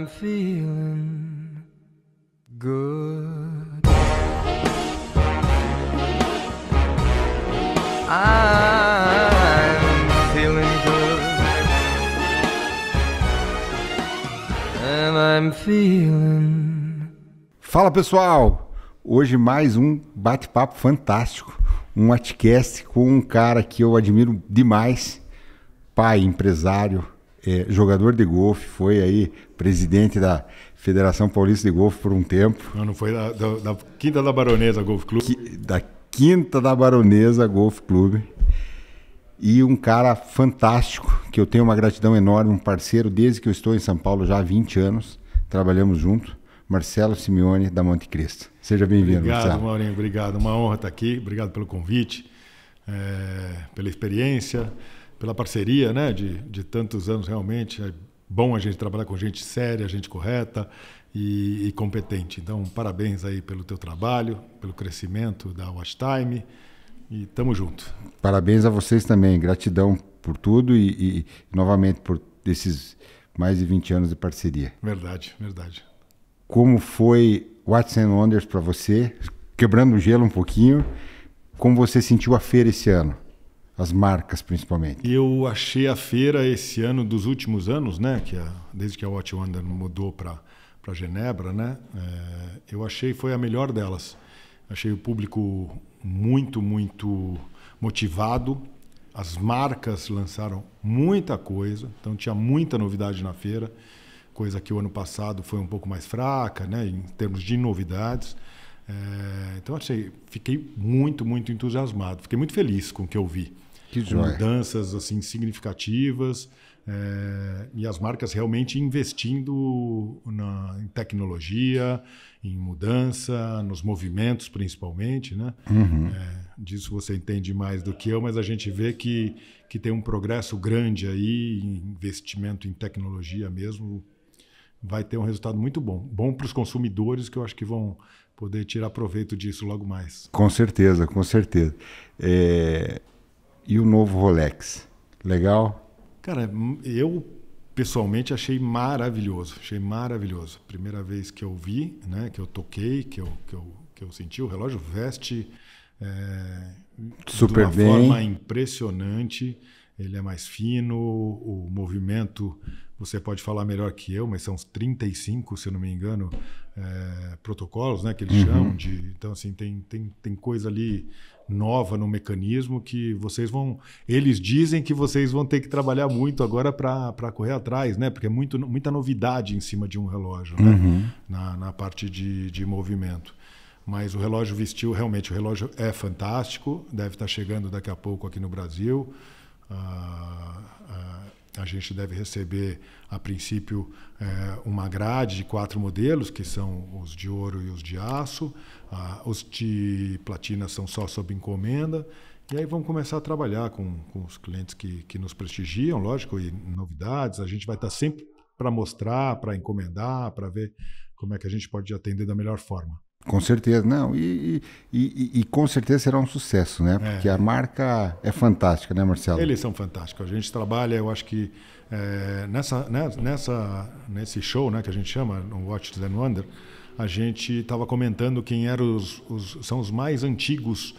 I'm feeling good. I'm feeling good. And I'm feeling. Fala pessoal, hoje mais um bate-papo fantástico, um Watcast com um cara que eu admiro demais, pai, empresário, jogador de golfe, foi aí presidente da Federação Paulista de Golfe por um tempo. Não foi da Quinta da Baronesa Golf Clube. Da Quinta da Baronesa Golf Clube. E um cara fantástico, que eu tenho uma gratidão enorme, um parceiro desde que eu estou em São Paulo já há 20 anos, trabalhamos junto, Marcelo Simeone da Monte Cristo. Seja bem-vindo, Marcelo. Marcelo. Maurinho, obrigado. Uma honra estar aqui, obrigado pelo convite, pela experiência, pela parceria, né, de tantos anos realmente. É bom a gente trabalhar com gente séria, gente correta e competente. Então, parabéns aí pelo teu trabalho, pelo crescimento da Watch Time e tamo junto. Parabéns a vocês também, gratidão por tudo e novamente por esses mais de 20 anos de parceria. Verdade, verdade. Como foi Watches and Wonders para você, quebrando o gelo um pouquinho, como você sentiu a feira esse ano? As marcas, principalmente. Eu achei a feira esse ano, dos últimos anos, né, desde que a Watch Wonder mudou para Genebra, né, eu achei foi a melhor delas. Achei o público muito, muito motivado. As marcas lançaram muita coisa, então tinha muita novidade na feira, coisa que o ano passado foi um pouco mais fraca, né, em termos de novidades. Então fiquei muito, muito entusiasmado. Fiquei muito feliz com o que eu vi. Que joia. Mudanças assim, significativas e as marcas realmente investindo em tecnologia, em mudança, nos movimentos principalmente, né? Uhum. Disso você entende mais do que eu, mas a gente vê que tem um progresso grande aí, investimento em tecnologia mesmo, vai ter um resultado muito bom. Bom para os consumidores, que eu acho que vão poder tirar proveito disso logo mais. Com certeza, com certeza. E o novo Rolex? Legal? Cara, eu pessoalmente achei maravilhoso. Primeira vez que eu vi, né, que eu toquei, que eu senti, o relógio veste super de bem. uma forma impressionante. Ele é mais fino, o movimento, você pode falar melhor que eu, mas são uns 35, se eu não me engano, protocolos, né, que eles chamam de. Então, assim, tem coisa ali nova no mecanismo que eles dizem que vocês vão ter que trabalhar muito agora para correr atrás, né? Porque é muita novidade em cima de um relógio, né? Na parte de movimento. Mas o relógio vestiu, realmente, o relógio é fantástico, deve estar chegando daqui a pouco aqui no Brasil. A gente deve receber, a princípio, uma grade de 4 modelos, que são os de ouro e os de aço. Os de platina são só sob encomenda. E aí vamos começar a trabalhar com os clientes que nos prestigiam, lógico, e novidades. A gente vai estar sempre para mostrar, para encomendar, para ver como é que a gente pode atender da melhor forma. Com certeza, não. E com certeza será um sucesso, né? Porque a marca é fantástica, né, Marcelo? Eles são fantásticos. A gente trabalha, eu acho que nesse show, né, que a gente chama, no Watches and Wonders, a gente estava comentando quem eram são os mais antigos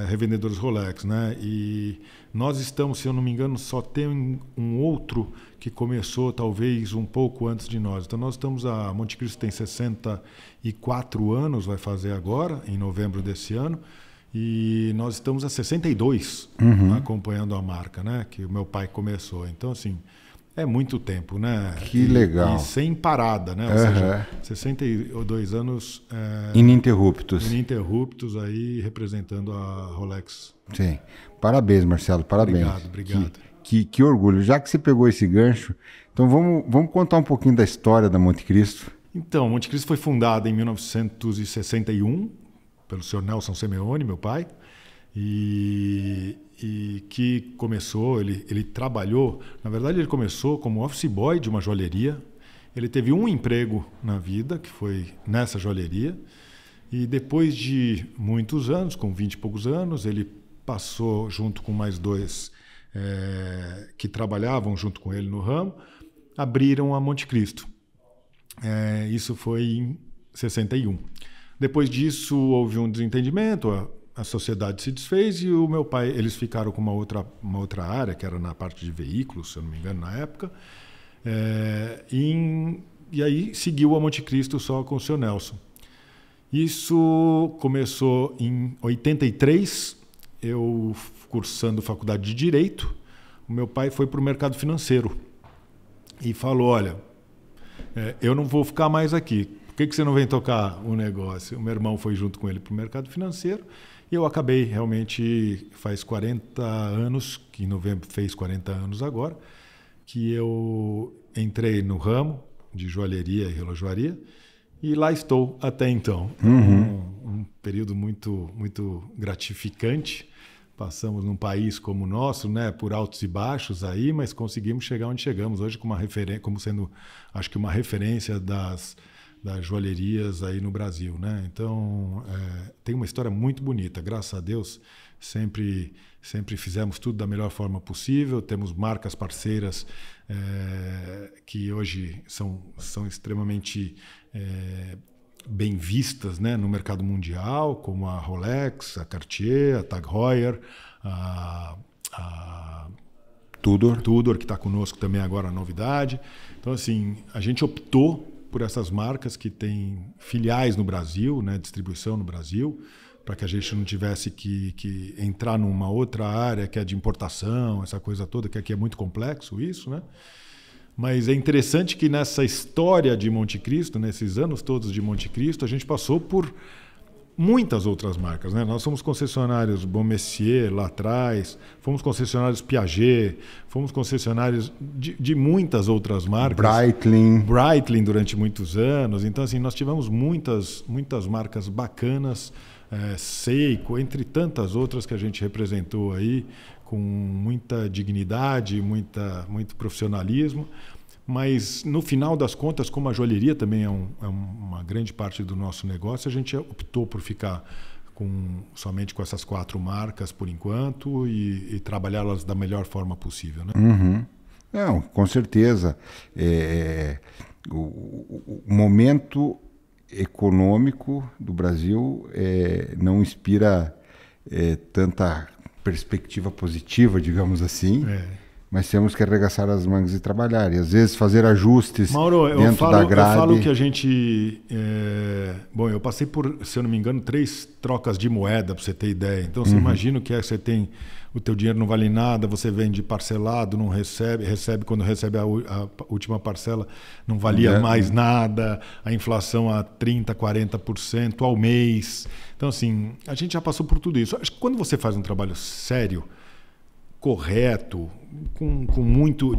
revendedores Rolex, né? E nós estamos, se eu não me engano, só tem um outro que começou talvez um pouco antes de nós. Então a Monte Cristo tem 64 anos, vai fazer agora, em novembro desse ano, e nós estamos há 62 acompanhando a marca, né? Que o meu pai começou. Então, assim, é muito tempo, né? Que legal. E sem parada, né? Ou seja, 62 anos ininterruptos aí representando a Rolex. Sim. Parabéns, Marcelo. Parabéns. Obrigado. Que orgulho. Já que você pegou esse gancho, então vamos contar um pouquinho da história da Monte Cristo. Então, Monte Cristo foi fundada em 1961 pelo senhor Nelson Simeone, meu pai, e que começou, ele trabalhou, na verdade ele começou como office boy de uma joalheria. Ele teve um emprego na vida, que foi nessa joalheria, e depois de muitos anos, com 20 e poucos anos, ele passou junto com mais 2 que trabalhavam junto com ele no ramo, abriram a Monte Cristo. Isso foi em 61. Depois disso, houve um desentendimento, a sociedade se desfez e o meu pai, eles ficaram com uma outra área, que era na parte de veículos, se eu não me engano, na época. E aí seguiu a Monte Cristo só com o seu Nelson. Isso começou em 83, eu cursando faculdade de Direito. O meu pai foi para o mercado financeiro e falou, olha, eu não vou ficar mais aqui. Por que você não vem tocar o negócio? O meu irmão foi junto com ele para o mercado financeiro e eu acabei realmente, faz 40 anos, que em novembro fez 40 anos agora, que eu entrei no ramo de joalheria e relojoaria e lá estou até então. Um período muito, muito gratificante. Passamos num país como o nosso, né, por altos e baixos aí, mas conseguimos chegar onde chegamos hoje com uma referência, como sendo, acho que uma referência das joalherias aí no Brasil, né? Então, tem uma história muito bonita. Graças a Deus, sempre fizemos tudo da melhor forma possível. Temos marcas parceiras que hoje são extremamente bem vistas, né, no mercado mundial, como a Rolex, a Cartier, a Tag Heuer, a Tudor, que está conosco também agora, a novidade. Então, assim, a gente optou por essas marcas que têm filiais no Brasil, né, distribuição no Brasil, para que a gente não tivesse que entrar numa outra área que é de importação, essa coisa toda, que aqui é muito complexo isso, né? Mas é interessante que nessa história de Monte Cristo, nesses anos todos de Monte Cristo, a gente passou por muitas outras marcas, né? Nós somos concessionários Baume & Mercier lá atrás, fomos concessionários Piaget, fomos concessionários de muitas outras marcas. Breitling durante muitos anos. Então, assim, nós tivemos muitas marcas bacanas, Seiko, entre tantas outras que a gente representou aí, com muita dignidade, muito profissionalismo. Mas, no final das contas, como a joalheria também é uma grande parte do nosso negócio, a gente optou por ficar somente com essas 4 marcas por enquanto e trabalhá-las da melhor forma possível, né? Não, com certeza. O momento econômico do Brasil não inspira tanta perspectiva positiva, digamos assim. Mas temos que arregaçar as mangas e trabalhar. E às vezes fazer ajustes, Mauro, dentro da grade. Eu falo que a gente... Bom, eu passei por, se eu não me engano, 3 trocas de moeda, para você ter ideia. Então, você imagina o que você tem... O teu dinheiro não vale nada, você vende parcelado, não recebe quando recebe a última parcela, não valia mais nada, a inflação a 30%, 40% ao mês. Então, assim, a gente já passou por tudo isso. Acho que quando você faz um trabalho sério, correto, com muito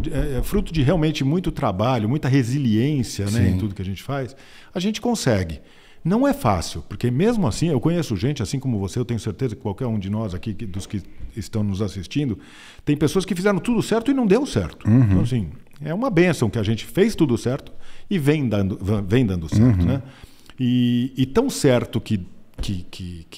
fruto de realmente muito trabalho, muita resiliência, né, em tudo que a gente faz, a gente consegue. Não é fácil, porque mesmo assim, eu conheço gente, assim como você, eu tenho certeza que qualquer um de nós aqui, dos que estão nos assistindo, tem pessoas que fizeram tudo certo e não deu certo. Então, assim, é uma bênção que a gente fez tudo certo e vem dando certo, né? E tão certo que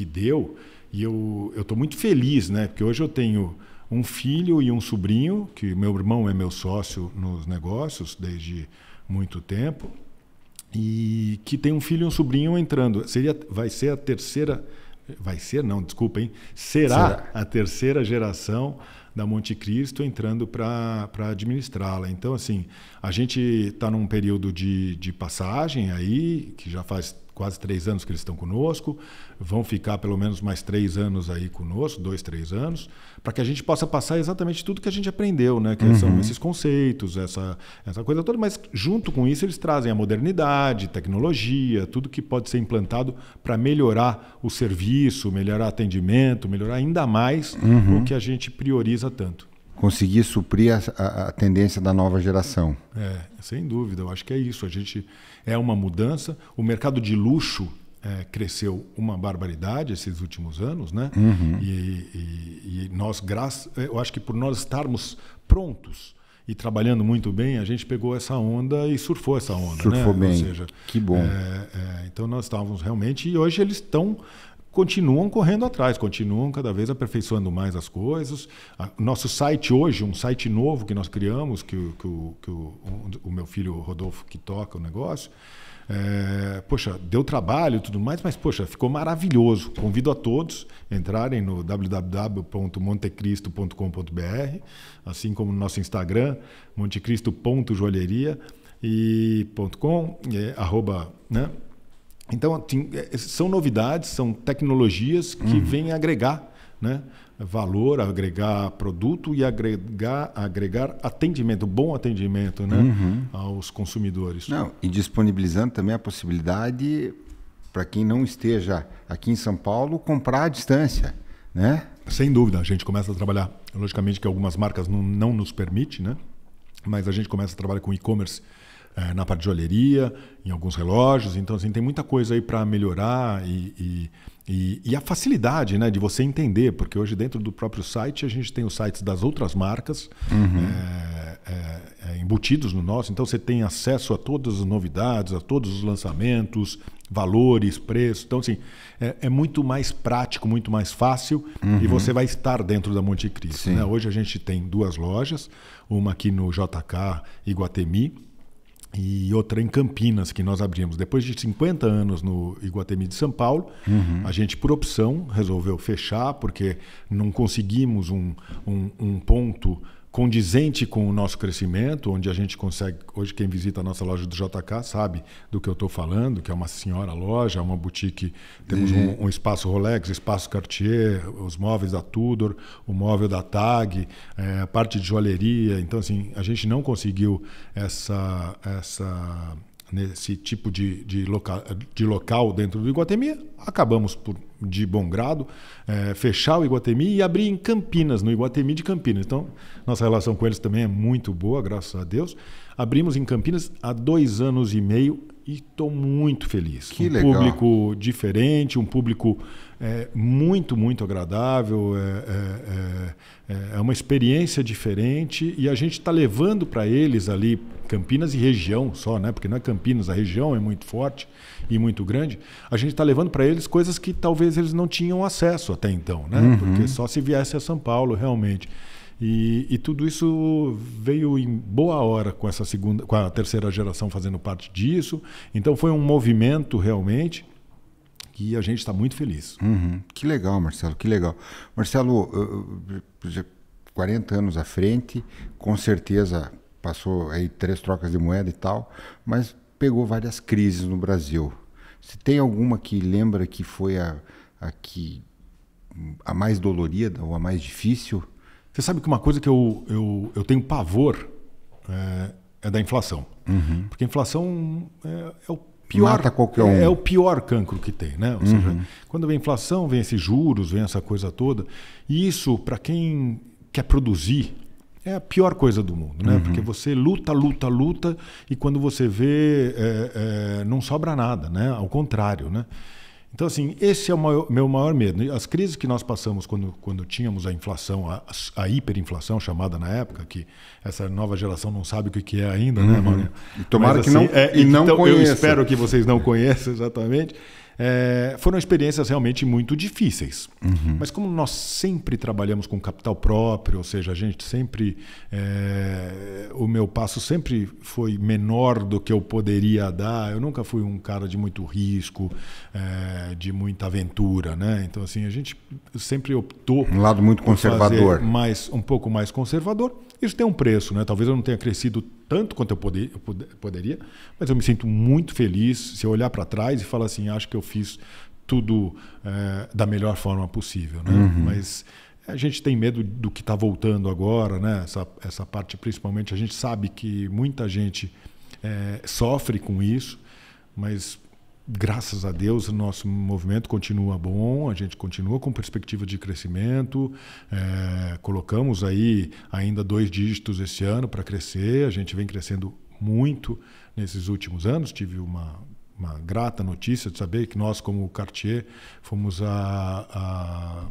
deu, e eu estou muito feliz, né? Porque hoje eu tenho um filho e um sobrinho, que meu irmão é meu sócio nos negócios desde muito tempo, e que tem um filho e um sobrinho entrando. Será a terceira geração da Monte Cristo entrando para administrá-la. Então, assim, a gente está num período de passagem aí, que já faz quase 3 anos que eles estão conosco, vão ficar pelo menos mais 3 anos aí conosco, 2, 3 anos, para que a gente possa passar exatamente tudo que a gente aprendeu, né? Que são esses conceitos, essa coisa toda, mas junto com isso eles trazem a modernidade, tecnologia, tudo que pode ser implantado para melhorar o serviço, melhorar o atendimento, melhorar ainda mais o que a gente prioriza tanto. Conseguir suprir a tendência da nova geração. Sem dúvida, eu acho que é isso. A gente é uma mudança. O mercado de luxo cresceu uma barbaridade esses últimos anos, né? E nós, eu acho que por nós estarmos prontos e trabalhando muito bem, a gente pegou essa onda e surfou essa onda. Surfou, né? Bem. Ou seja, que bom. Então nós estávamos realmente... E hoje eles estão continuam correndo atrás, continuam cada vez aperfeiçoando mais as coisas. Nosso site hoje, um site novo que nós criamos, que o meu filho Rodolfo que toca o negócio, poxa, deu trabalho e tudo mais, mas poxa, ficou maravilhoso. Convido a todos a entrarem no www.montecristo.com.br, assim como no nosso Instagram, montecristo.joalheria e .com, @, Então, são novidades, são tecnologias que vêm agregar, né, valor, agregar produto e agregar atendimento, bom atendimento, né, aos consumidores. Não, e disponibilizando também a possibilidade para quem não esteja aqui em São Paulo comprar à distância, né? Sem dúvida, a gente começa a trabalhar, logicamente que algumas marcas não nos permitem, né, mas a gente começa a trabalhar com e-commerce na parte de joalheria, em alguns relógios. Então, assim, tem muita coisa aí para melhorar e a facilidade, né, de você entender, porque hoje dentro do próprio site a gente tem os sites das outras marcas embutidos no nosso. Então, você tem acesso a todas as novidades, a todos os lançamentos, valores, preços. Então, assim, é muito mais prático, muito mais fácil e você vai estar dentro da Monte Cristo, né? Hoje a gente tem 2 lojas, uma aqui no JK Iguatemi, e outra em Campinas, que nós abrimos. Depois de 50 anos no Iguatemi de São Paulo, a gente, por opção, resolveu fechar, porque não conseguimos um ponto condizente com o nosso crescimento, onde a gente consegue... Hoje, quem visita a nossa loja do JK sabe do que eu estou falando, que é uma senhora loja, uma boutique. Temos um espaço Rolex, espaço Cartier, os móveis da Tudor, o móvel da TAG, a parte de joalheria. Então, assim, a gente não conseguiu nesse tipo de local dentro do Iguatemi. Acabamos, de bom grado, fechar o Iguatemi e abrir em Campinas, no Iguatemi de Campinas. Então, nossa relação com eles também é muito boa, graças a Deus. Abrimos em Campinas há 2 anos e meio e estou muito feliz. Que legal. Público diferente, um público muito, muito agradável, é uma experiência diferente e a gente está levando para eles ali, Campinas e região só, né? Porque não é Campinas, a região é muito forte e muito grande. A gente está levando para eles coisas que talvez eles não tinham acesso até então, né? Porque só se viesse a São Paulo, realmente. E tudo isso veio em boa hora com a terceira geração fazendo parte disso. Então foi um movimento realmente que a gente está muito feliz. Que legal, Marcelo, que legal. Marcelo, 40 anos à frente, com certeza passou aí 3 trocas de moeda e tal, mas pegou várias crises no Brasil. Você tem alguma que lembra que foi a mais dolorida ou a mais difícil? Você sabe que uma coisa que eu tenho pavor é da inflação. Porque a inflação é o pior. Mata qualquer um. É o pior cancro que tem, né? Ou seja, quando vem inflação, vem esses juros, vem essa coisa toda. E isso, para quem quer produzir, é a pior coisa do mundo, né? Porque você luta e quando você vê, não sobra nada, né? Ao contrário, né? Então, assim, esse é o meu maior medo. As crises que nós passamos quando tínhamos a inflação, a hiperinflação chamada na época, que essa nova geração não sabe o que é ainda, né, Maurinho? E tomara mas, que não, assim, não então, conheça. Eu espero que vocês não conheçam exatamente. Foram experiências realmente muito difíceis. Mas como nós sempre trabalhamos com capital próprio, ou seja, a gente sempre... o meu passo sempre foi menor do que eu poderia dar. Eu nunca fui um cara de muito risco, de muita aventura, né? Então, assim, a gente sempre optou... Um lado muito conservador. Um pouco mais conservador. Isso tem um preço, né? Talvez eu não tenha crescido tanto quanto eu poderia, mas eu me sinto muito feliz se eu olhar para trás e falar assim, acho que eu fiz tudo da melhor forma possível, né? Mas a gente tem medo do que está voltando agora, né? Essa parte, principalmente, a gente sabe que muita gente sofre com isso, mas graças a Deus o nosso movimento continua bom, a gente continua com perspectiva de crescimento, colocamos aí ainda 2 dígitos esse ano para crescer, a gente vem crescendo muito nesses últimos anos. Tive uma grata notícia de saber que nós, como Cartier, fomos a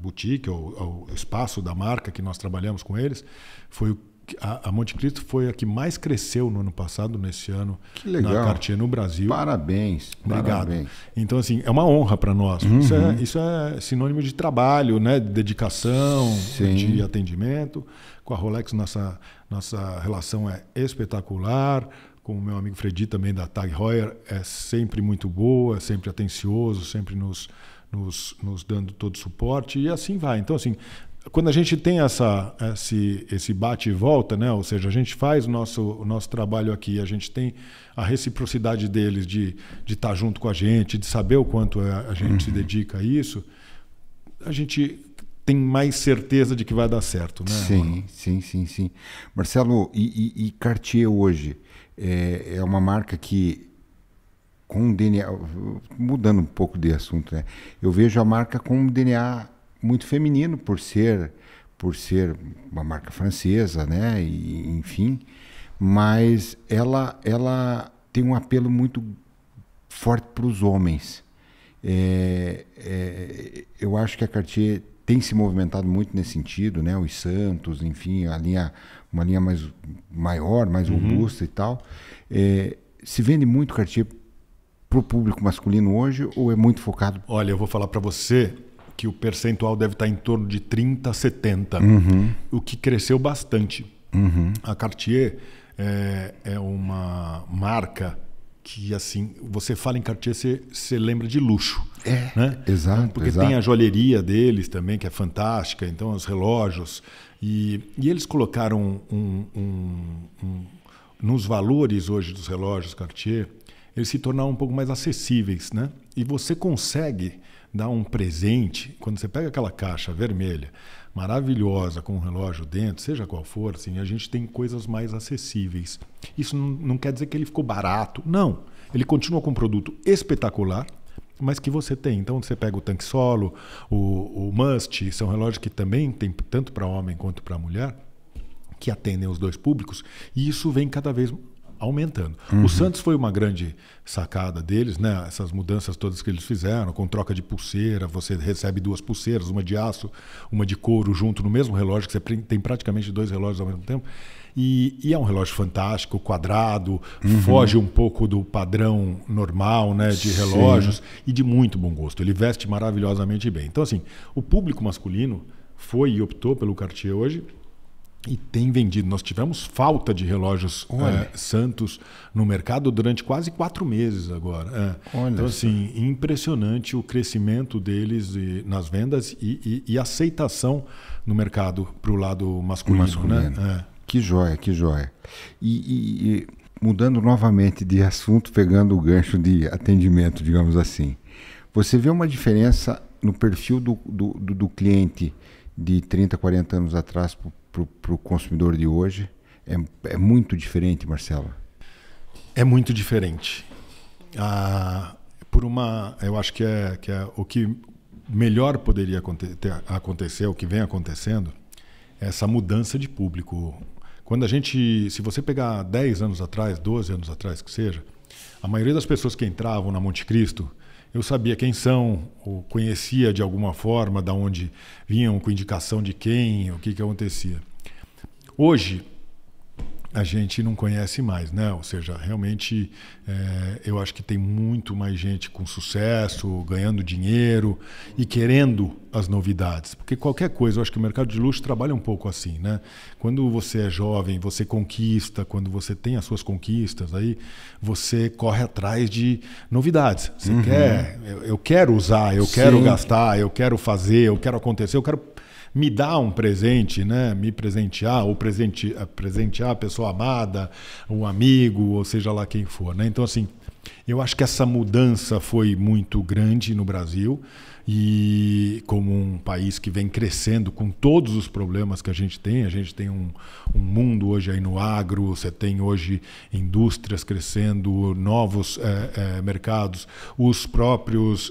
boutique, ou o espaço da marca que nós trabalhamos com eles, foi A Monte Cristo foi a que mais cresceu no ano passado, nesse ano, Que legal. na Cartier no Brasil. Parabéns. Obrigado. Parabéns. Então, assim, é uma honra para nós. Isso é sinônimo de trabalho, né? De dedicação, Sim. de atendimento. Com a Rolex, nossa relação é espetacular. Com o meu amigo Fredi, também da Tag Heuer, é sempre muito boa, sempre atencioso, sempre nos dando todo o suporte. E assim vai. Então, assim, quando a gente tem esse bate e volta, né? Ou seja, a gente faz o nosso trabalho aqui, a gente tem a reciprocidade deles de estar junto com a gente, de saber o quanto a gente se dedica a isso, a gente tem mais certeza de que vai dar certo, né? Sim. Marcelo, e Cartier hoje é uma marca que, com um DNA, mudando um pouco de assunto, né? Eu vejo a marca com um DNA muito feminino por ser uma marca francesa, né? E, enfim, mas ela tem um apelo muito forte para os homens. Eu acho que a Cartier tem se movimentado muito nesse sentido, né? Os Santos, enfim, uma linha maior, mais robusta e tal. Se vende muito Cartier para o público masculino hoje ou é muito focado? Olha, eu vou falar para você que o percentual deve estar em torno de 30% a 70%, o que cresceu bastante. A Cartier é uma marca que, assim, você fala em Cartier, você lembra de luxo. Né? Exato. Então, porque tem a joalheria deles também, que é fantástica, então os relógios. E eles colocaram nos valores hoje dos relógios Cartier, eles se tornaram um pouco mais acessíveis, né? E você consegue dar um presente, quando você pega aquela caixa vermelha, maravilhosa, com um relógio dentro, seja qual for, assim, a gente tem coisas mais acessíveis. Isso não quer dizer que ele ficou barato, não. Ele continua com um produto espetacular, mas que você tem. Então você pega o Tank Solo, o Must, são relógios que também tem tanto para homem quanto para mulher, que atendem os dois públicos, e isso vem cada vez aumentando. O Santos foi uma grande sacada deles, né? Essas mudanças todas que eles fizeram, com troca de pulseira, você recebe 2 pulseiras, uma de aço, uma de couro, junto no mesmo relógio, que você tem praticamente 2 relógios ao mesmo tempo. E é um relógio fantástico, quadrado, foge um pouco do padrão normal, né, de relógios, e de muito bom gosto. Ele veste maravilhosamente bem. Então, assim, o público masculino foi e optou pelo Cartier hoje, e tem vendido. Nós tivemos falta de relógios Santos no mercado durante quase 4 meses agora. Então, assim, impressionante o crescimento deles nas vendas e aceitação no mercado para o lado masculino. Né? Que joia, que joia. E mudando novamente de assunto, pegando o gancho de atendimento, digamos assim, você vê uma diferença no perfil do cliente de 30, 40 anos atrás para o consumidor de hoje? É muito diferente, Marcelo? É muito diferente. Eu acho que é o que melhor poderia acontecer, o que vem acontecendo, é essa mudança de público. Se você pegar 10 anos atrás, 12 anos atrás que seja, a maioria das pessoas que entravam na Monte Cristo, eu sabia quem são, ou conhecia de alguma forma, de onde vinham, com indicação de quem, o que acontecia. Hoje, a gente não conhece mais, né? Ou seja, realmente eu acho que tem muito mais gente com sucesso, ganhando dinheiro e querendo as novidades. Porque qualquer coisa, eu acho que o mercado de luxo trabalha um pouco assim, né? Quando você é jovem, você conquista, quando você tem as suas conquistas, aí você corre atrás de novidades. Você eu quero usar, eu quero gastar, eu quero fazer, eu quero acontecer, eu quero me dar um presente, né? Me presentear, ou presentear a pessoa amada, um amigo, ou seja lá quem for, né? Então, assim, eu acho que essa mudança foi muito grande no Brasil, e como um país que vem crescendo com todos os problemas que a gente tem um mundo hoje aí no agro, você tem hoje indústrias crescendo, novos mercados, os próprios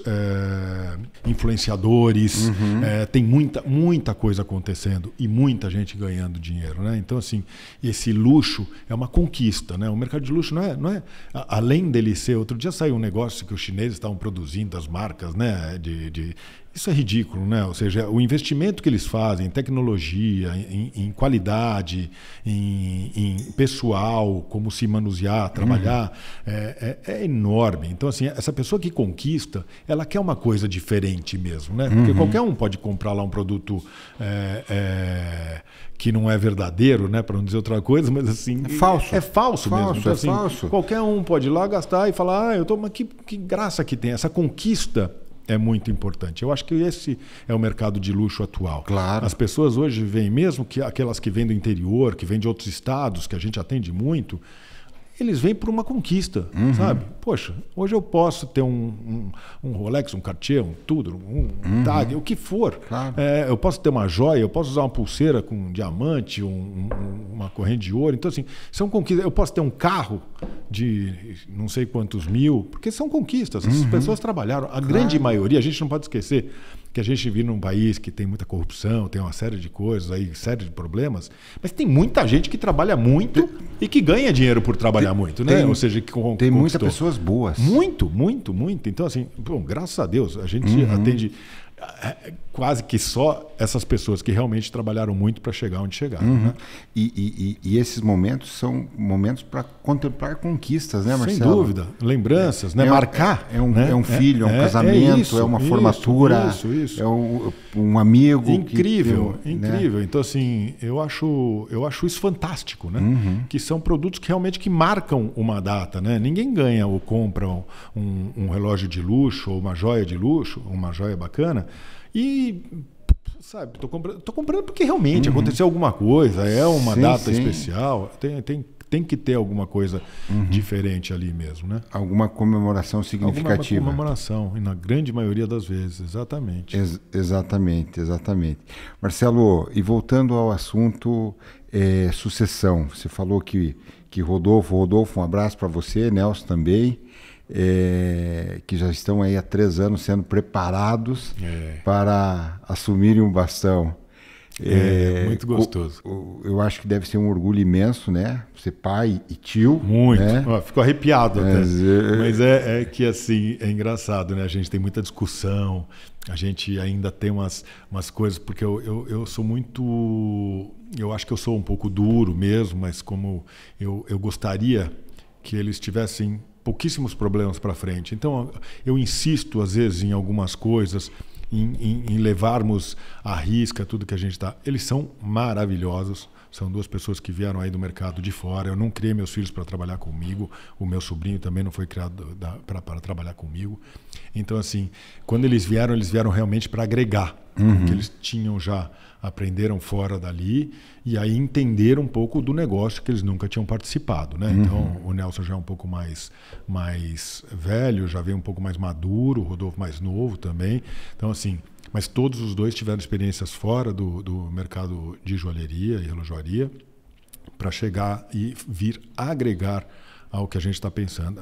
influenciadores, tem muita coisa acontecendo e muita gente ganhando dinheiro, né? Então, assim, esse luxo é uma conquista, né? O mercado de luxo não é além dele ser... Outro dia saiu um negócio que os chineses estavam produzindo, as marcas, né, de Isso é ridículo, né? Ou seja, o investimento que eles fazem em tecnologia, em qualidade, em pessoal, como se manusear, trabalhar, é enorme. Então, assim, essa pessoa que conquista, ela quer uma coisa diferente mesmo, né? Porque qualquer um pode comprar lá um produto que não é verdadeiro, né? Para não dizer outra coisa, mas assim... É falso. É falso mesmo. Então, assim, falso. Qualquer um pode ir lá gastar e falar, mas que graça que tem. Essa conquista é muito importante. Eu acho que esse é o mercado de luxo atual. Claro. As pessoas hoje vêm, mesmo que aquelas que vêm do interior, que vêm de outros estados, que a gente atende muito, eles vêm por uma conquista, sabe? Poxa, hoje eu posso ter um Rolex, um Cartier, um tudo, um TAG, o que for. Claro. Eu posso ter uma joia, eu posso usar uma pulseira com um diamante, uma corrente de ouro. Então, assim, são conquistas. Eu posso ter um carro de não sei quantos mil, porque são conquistas. As pessoas trabalharam. A grande maioria, a gente não pode esquecer que a gente vive num país que tem muita corrupção, tem uma série de coisas aí, série de problemas, mas tem muita gente que trabalha muito e que ganha dinheiro por trabalhar muito, né? Ou seja, que tem muitas pessoas boas. Muito. Então, assim, bom, graças a Deus, a gente atende quase que só essas pessoas que realmente trabalharam muito para chegar onde chegaram. Né? E esses momentos são momentos para contemplar conquistas, né, Marcelo? Sem dúvida. Lembranças, né? Marcar. É um filho, é um casamento, casamento, é uma formatura, isso. é um amigo. Incrível. Né? Então, assim, eu acho isso fantástico, né? Que são produtos que realmente que marcam uma data, né? Ninguém ganha ou compra um relógio de luxo ou uma joia de luxo, uma joia bacana, e sabe, tô comprando porque realmente aconteceu alguma coisa, é uma data especial, tem que ter alguma coisa diferente ali mesmo, né? Alguma comemoração significativa. Alguma comemoração, e na grande maioria das vezes, exatamente. Exatamente. Marcelo, e voltando ao assunto sucessão, você falou que Rodolfo, um abraço para você, Nelson também, que já estão aí há 3 anos sendo preparados para assumirem um bastão. Muito gostoso. Eu acho que deve ser um orgulho imenso, né? Ser pai e tio. Muito. Né? Fico arrepiado até. Mas é que assim, é engraçado, né? A gente tem muita discussão, a gente ainda tem umas coisas, porque eu sou muito... Eu acho que eu sou um pouco duro mesmo, mas como eu gostaria que eles tivessem pouquíssimos problemas para frente. Então, eu insisto, às vezes, em algumas coisas, em levarmos à risca tudo que a gente está. Eles são maravilhosos. São 2 pessoas que vieram aí do mercado de fora. Eu não criei meus filhos para trabalhar comigo. O meu sobrinho também não foi criado para trabalhar comigo. Então, assim, quando eles vieram realmente para agregar. Porque eles aprenderam fora dali e aí entenderam um pouco do negócio que eles nunca tinham participado, né? Então, o Nelson já é um pouco mais velho, já veio um pouco mais maduro, o Rodolfo mais novo também. Então, assim, mas todos os 2 tiveram experiências fora do mercado de joalheria e relojoaria para chegar e vir agregar ao que a gente está pensando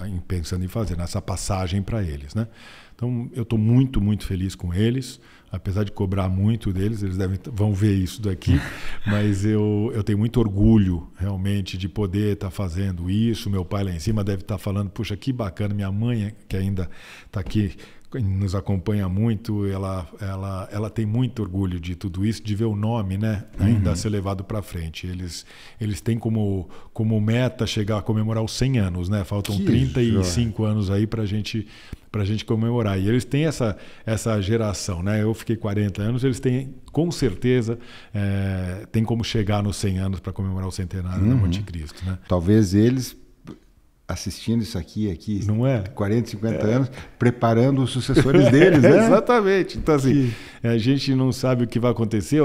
em fazer, nessa passagem para eles, né? Então, eu estou muito, muito feliz com eles, apesar de cobrar muito deles, eles vão ver isso daqui, mas eu tenho muito orgulho, realmente, de poder estar fazendo isso. Meu pai lá em cima deve estar falando, puxa, que bacana, minha mãe, que ainda está aqui, nos acompanha muito, ela tem muito orgulho de tudo isso, de ver o nome, né, ainda ser levado para frente. Eles têm como meta chegar a comemorar os 100 anos, né? Faltam 35 anos aí para a gente comemorar. E eles têm essa geração, né? Eu fiquei 40 anos, eles têm, com certeza, tem como chegar nos 100 anos para comemorar o centenário da Monte Cristo, né? Talvez eles assistindo isso aqui não é? 40, 50 anos, preparando os sucessores deles, né? Exatamente. Então, assim, a gente não sabe o que vai acontecer.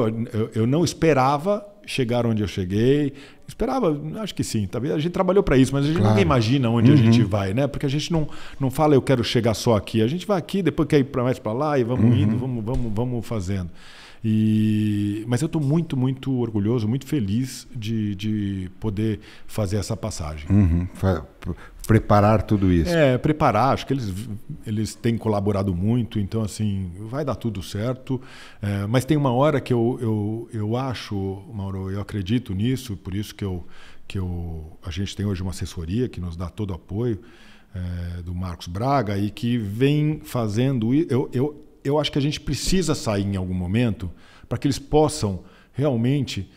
Eu não esperava chegar onde eu cheguei. Esperava, acho que sim. A gente trabalhou para isso, mas a gente nunca imagina onde a gente vai, né? Porque a gente não fala, eu quero chegar só aqui. A gente vai aqui, depois quer ir mais para lá e vamos indo, vamos fazendo. Mas eu estou muito, muito orgulhoso, muito feliz de poder fazer essa passagem. Preparar tudo isso. Preparar. Acho que eles têm colaborado muito, então assim, vai dar tudo certo. Mas tem uma hora que eu acho, Mauro, eu acredito nisso, por isso que a gente tem hoje uma assessoria que nos dá todo o apoio, do Marcos Braga, e que vem fazendo... eu acho que a gente precisa sair em algum momento para que eles possam realmente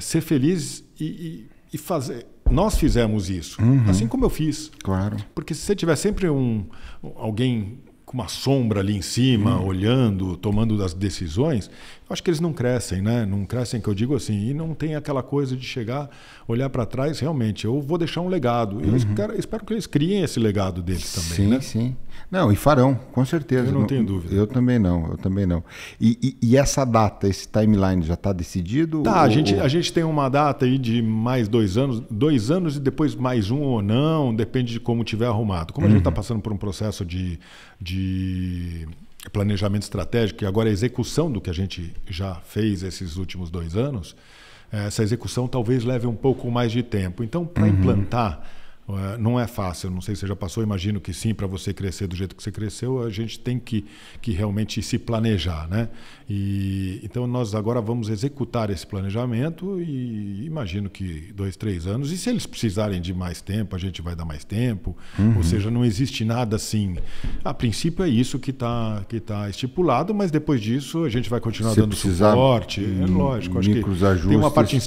ser felizes e fazer. Nós fizemos isso, assim como eu fiz. Claro. Porque se você tiver sempre alguém com uma sombra ali em cima, olhando, tomando as decisões, eu acho que eles não crescem, né? Não crescem, que eu digo assim, e não tem aquela coisa de chegar, olhar para trás, realmente, eu vou deixar um legado. Eu espero que eles criem esse legado deles também, sim, né? Sim. Não, e farão, com certeza. Eu não tenho dúvida. Eu também não. E essa data, esse timeline já está decidido? Tá, a gente tem uma data aí de mais 2 anos e depois mais um ou não, depende de como tiver arrumado. Como a gente está passando por um processo de planejamento estratégico, e agora a execução do que a gente já fez esses últimos 2 anos, essa execução talvez leve um pouco mais de tempo. Então, para implantar, não é fácil. Não sei se você já passou, imagino que sim, para você crescer do jeito que você cresceu, a gente tem que realmente se planejar, né? Então nós agora vamos executar esse planejamento e imagino que 2, 3 anos. E se eles precisarem de mais tempo, a gente vai dar mais tempo. Ou seja, não existe nada assim. A princípio é isso que tá estipulado, mas depois disso a gente vai continuar dando suporte. É lógico. Acho que tem uma parte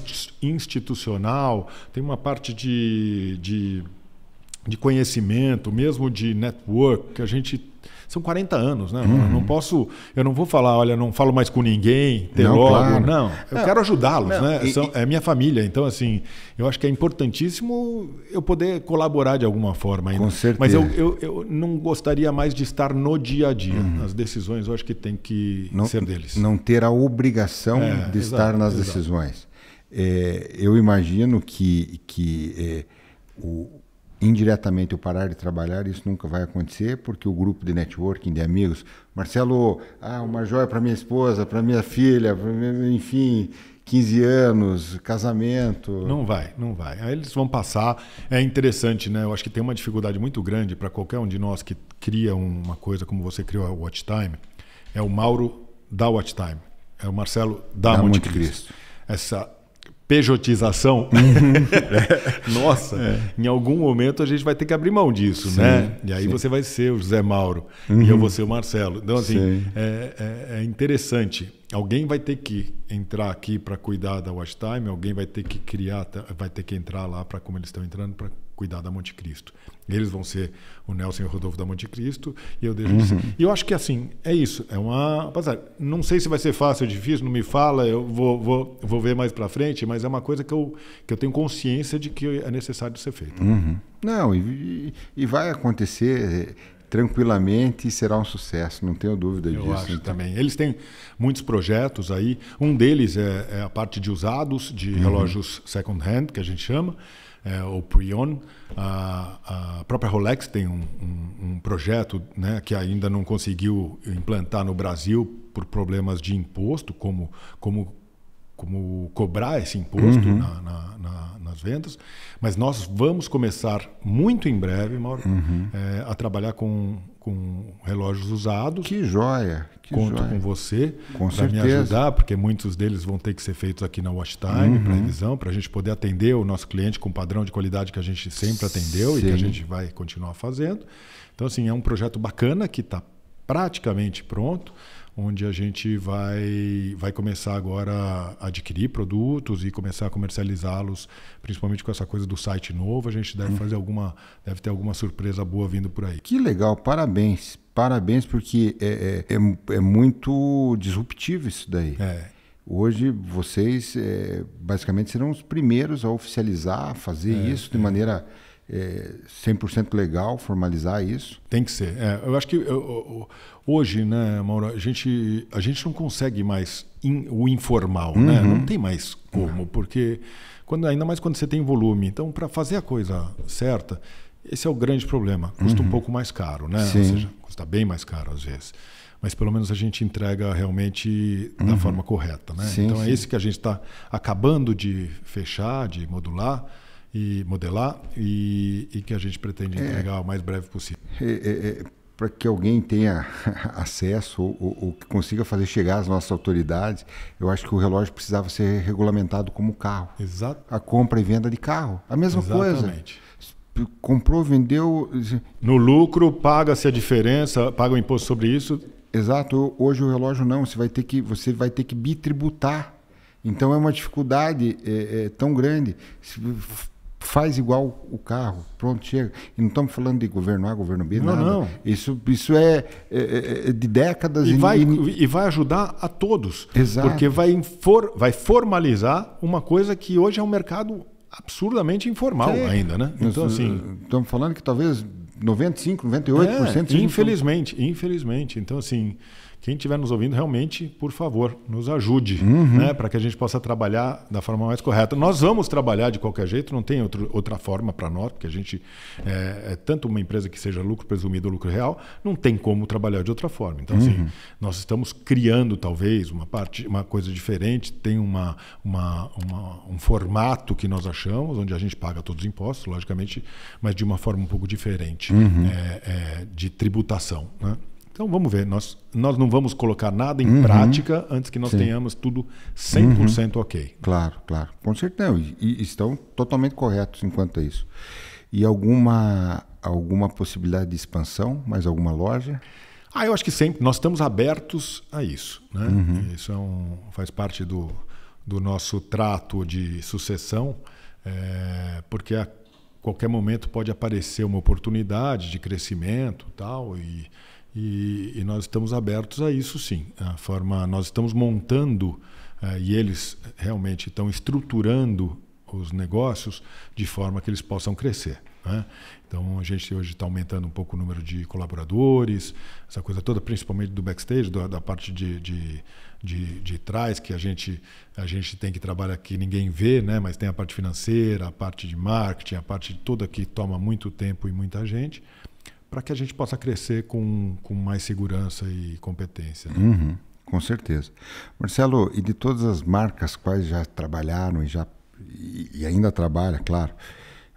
institucional, tem uma parte de conhecimento, mesmo de network, que a gente... São 40 anos, né? Eu não vou falar, olha, não falo mais com ninguém, claro. Não, eu quero ajudá-los, né? É minha família, então assim, eu acho que é importantíssimo eu poder colaborar de alguma forma ainda. Com certeza. Mas eu não gostaria mais de estar no dia a dia. As decisões eu acho que tem que ser deles. Não ter a obrigação de estar nas decisões. Eu imagino que indiretamente eu parar de trabalhar, isso nunca vai acontecer, porque o grupo de networking, de amigos, Marcelo, uma joia para minha esposa, para minha filha, enfim, 15 anos, casamento... Não vai. Aí eles vão passar. É interessante, né? Eu acho que tem uma dificuldade muito grande para qualquer um de nós que cria uma coisa como você criou a Watch Time. É o Mauro da Watch Time. É o Marcelo da Monte Cristo. Essa pejotização, nossa, em algum momento a gente vai ter que abrir mão disso, né? E aí você vai ser o José Mauro e eu vou ser o Marcelo. Então, assim, é interessante. Alguém vai ter que entrar aqui para cuidar da Watch Time, alguém vai ter que vai ter que entrar lá para como eles estão entrando para cuidar da Monte Cristo. Eles vão ser o Nelson e o Rodolfo da Monte Cristo e eu deixo de ser. E eu acho que assim, é isso. Não sei se vai ser fácil ou difícil, não me fala, eu vou ver mais para frente, mas é uma coisa que eu tenho consciência de que é necessário ser feito. Não, e vai acontecer tranquilamente e será um sucesso, não tenho dúvida disso. Eu acho também. Eles têm muitos projetos aí. Um deles é a parte de usados, de relógios second hand, que a gente chama, ou pre-owned. A própria Rolex tem um projeto, né, que ainda não conseguiu implantar no Brasil por problemas de imposto, como cobrar esse imposto nas vendas, mas nós vamos começar muito em breve, Mauro, a trabalhar com relógios usados. Que joia! Conto com você para me ajudar, porque muitos deles vão ter que ser feitos aqui na Watch Time, para revisão, para a gente poder atender o nosso cliente com o padrão de qualidade que a gente sempre atendeu e que a gente vai continuar fazendo. Então, assim, é um projeto bacana que está praticamente pronto, onde a gente vai começar agora a adquirir produtos e começar a comercializá-los, principalmente com essa coisa do site novo. A gente deve deve ter alguma surpresa boa vindo por aí. Que legal, parabéns, porque é muito disruptivo isso daí. Hoje vocês basicamente serão os primeiros a oficializar, fazer isso de maneira 100% legal, formalizar isso. Tem que ser. Eu acho que hoje, né, Mauro, a gente não consegue mais o informal, né? Não tem mais como, porque ainda mais quando você tem volume. Então, para fazer a coisa certa, esse é o grande problema. Custa um pouco mais caro, né? Sim. Ou seja, custa bem mais caro às vezes. Mas pelo menos a gente entrega realmente da forma correta, né? Sim, então é esse que a gente está acabando de fechar, de modelar e que a gente pretende entregar o mais breve possível. Para que alguém tenha acesso ou que consiga fazer chegar às nossas autoridades, eu acho que o relógio precisava ser regulamentado como carro. Exato. A compra e venda de carro. A mesma Exatamente. coisa. Comprou, vendeu... No lucro, paga-se a diferença, paga o imposto sobre isso, Exato. Hoje o relógio não, você vai ter que bitributar. Então é uma dificuldade tão grande. Faz igual o carro, pronto, chega. E não estamos falando de governo A, governo B, nada. Não. Isso é de décadas. E vai ajudar a todos. Exato. Porque vai formalizar uma coisa que hoje é um mercado absurdamente informal ainda, né? Então, assim... Estamos falando que talvez 95%, 98%... Infelizmente. Então, assim... Quem estiver nos ouvindo, realmente, por favor, nos ajude, né, para que a gente possa trabalhar da forma mais correta. Nós vamos trabalhar de qualquer jeito, não tem outra forma para nós, porque a gente é tanto uma empresa que seja lucro presumido ou lucro real, não tem como trabalhar de outra forma. Então, assim, nós estamos criando, talvez, uma coisa diferente, tem um formato que nós achamos, onde a gente paga todos os impostos, logicamente, mas de uma forma um pouco diferente de tributação, né? Então vamos ver, nós não vamos colocar nada em prática antes que nós tenhamos tudo 100% ok. Claro, com certeza, e estão totalmente corretos enquanto a isso. E alguma possibilidade de expansão, mais alguma loja? Eu acho que sempre, nós estamos abertos a isso, né? Isso faz parte do nosso trato de sucessão, porque a qualquer momento pode aparecer uma oportunidade de crescimento tal, e nós estamos abertos a isso, sim. Nós estamos montando e eles realmente estão estruturando os negócios de forma que eles possam crescer, né? Então a gente hoje está aumentando um pouco o número de colaboradores, essa coisa toda, principalmente do backstage, da parte de trás, que a gente tem que trabalhar que ninguém vê, né? Mas tem a parte financeira, a parte de marketing, a parte toda que toma muito tempo e muita gente, para que a gente possa crescer com mais segurança e competência, né? Com certeza. Marcelo, e de todas as marcas quais já trabalharam e ainda trabalha, claro,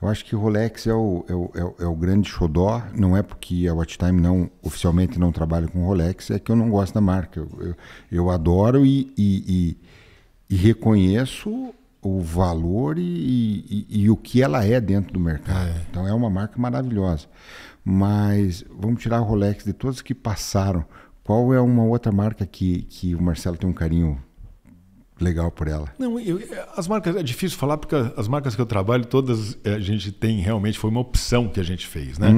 eu acho que o Rolex é o grande xodó. Não é porque a Watch Time oficialmente não trabalha com Rolex, é que eu não gosto da marca. Eu adoro e reconheço o valor e o que ela é dentro do mercado. Então é uma marca maravilhosa. Mas vamos tirar o Rolex de todos que passaram. Qual é uma outra marca que o Marcelo tem um carinho legal por ela? Não, as marcas é difícil falar, porque as marcas que eu trabalho, todas a gente tem realmente, foi uma opção que a gente fez, né?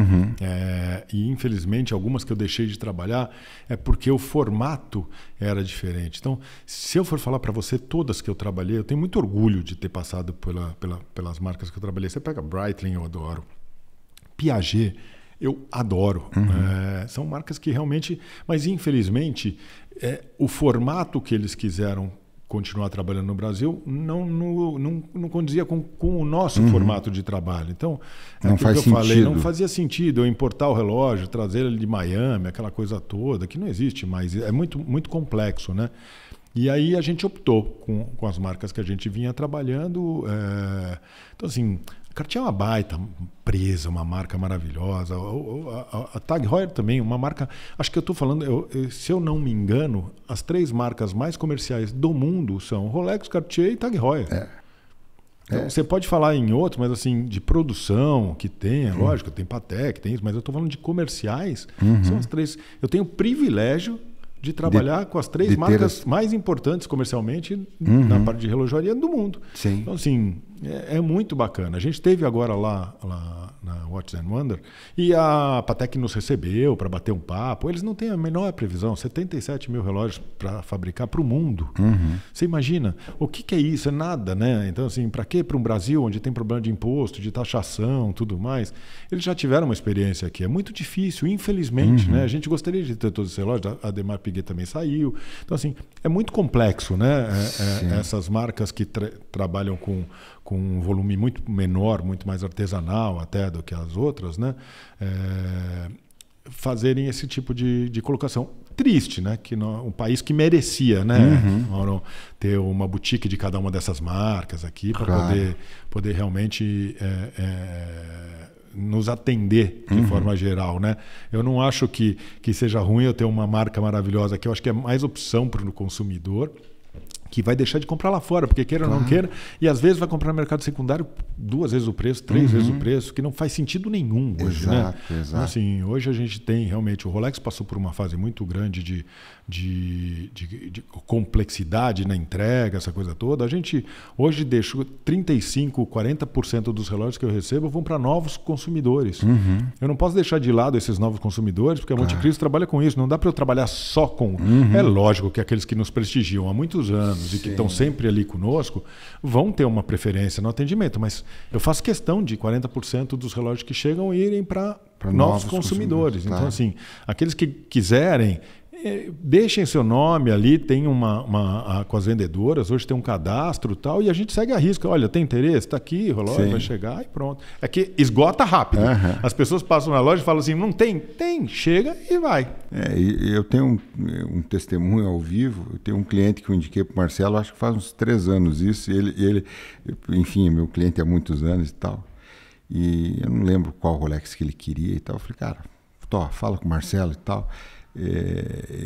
E infelizmente algumas que eu deixei de trabalhar é porque o formato era diferente. Então, se eu for falar para você todas que eu trabalhei, eu tenho muito orgulho de ter passado pelas marcas que eu trabalhei. Você pega Breitling, eu adoro. Piaget, eu adoro. São marcas que realmente... Mas, infelizmente, o formato que eles quiseram continuar trabalhando no Brasil não condizia com o nosso formato de trabalho. Então, não faz sentido. Falei, não fazia sentido eu importar o relógio, trazer ele de Miami, aquela coisa toda, que não existe mais. É muito, muito complexo, né? E aí a gente optou com as marcas que a gente vinha trabalhando. Então, assim... Cartier é uma baita empresa, uma marca maravilhosa. A Tag Heuer também, uma marca... Acho que eu estou falando, se eu não me engano, as 3 marcas mais comerciais do mundo são Rolex, Cartier e Tag Heuer. Então, você pode falar em outros, mas assim, de produção que tem, lógico, tem Patek, tem isso, mas eu estou falando de comerciais. São as 3. Eu tenho o privilégio de trabalhar com as 3 marcas mais importantes comercialmente na parte de relojoaria do mundo. Sim. Então, assim, é muito bacana. A gente esteve agora lá na Watches and Wonder e a Patek nos recebeu para bater um papo. Eles não têm a menor previsão. 77 mil relógios para fabricar para o mundo. Você imagina? O que é isso? É nada, né? Então, assim, para quê? Para um Brasil onde tem problema de imposto, de taxação, tudo mais. Eles já tiveram uma experiência aqui. É muito difícil, infelizmente, né? A gente gostaria de ter todos esses relógios. A Audemars Piguet também saiu. Então, assim, é muito complexo, né? Essas marcas que trabalham com um volume muito menor, muito mais artesanal até do que as outras, né? Fazerem esse tipo de colocação. Triste, né? Que um país que merecia, né? Ter uma boutique de cada uma dessas marcas aqui para poder realmente nos atender de forma geral, né? Eu não acho que seja ruim eu ter uma marca maravilhosa aqui. Eu acho que é mais opção para o consumidor. que vai deixar de comprar lá fora, porque queira ou não queira, e às vezes vai comprar no mercado secundário 2 vezes o preço, 3 vezes o preço, que não faz sentido nenhum hoje, Exato, né? exato. Então, assim, hoje a gente tem realmente, o Rolex passou por uma fase muito grande de complexidade na entrega, essa coisa toda. A gente hoje deixou 35%, 40% dos relógios que eu recebo vão para novos consumidores. Eu não posso deixar de lado esses novos consumidores, porque a Monte Cristo trabalha com isso, não dá para eu trabalhar só com... É lógico que aqueles que nos prestigiam há muitos anos e que estão sempre ali conosco, vão ter uma preferência no atendimento, mas eu faço questão de 40% dos relógios que chegam irem para novos consumidores. Então, assim, aqueles que quiserem, deixem seu nome ali, tem com as vendedoras, hoje tem um cadastro e tal, e a gente segue a risca. Olha, tem interesse? Está aqui, o relógio vai chegar e pronto. É que esgota rápido. As pessoas passam na loja e falam assim, não tem? Tem, chega e vai. Eu tenho um testemunho ao vivo, eu tenho um cliente que eu indiquei para o Marcelo, acho que faz uns 3 anos isso, e ele, enfim, meu cliente há muitos anos e tal, e eu não lembro qual Rolex que ele queria e tal. Eu falei, cara, fala com o Marcelo e tal.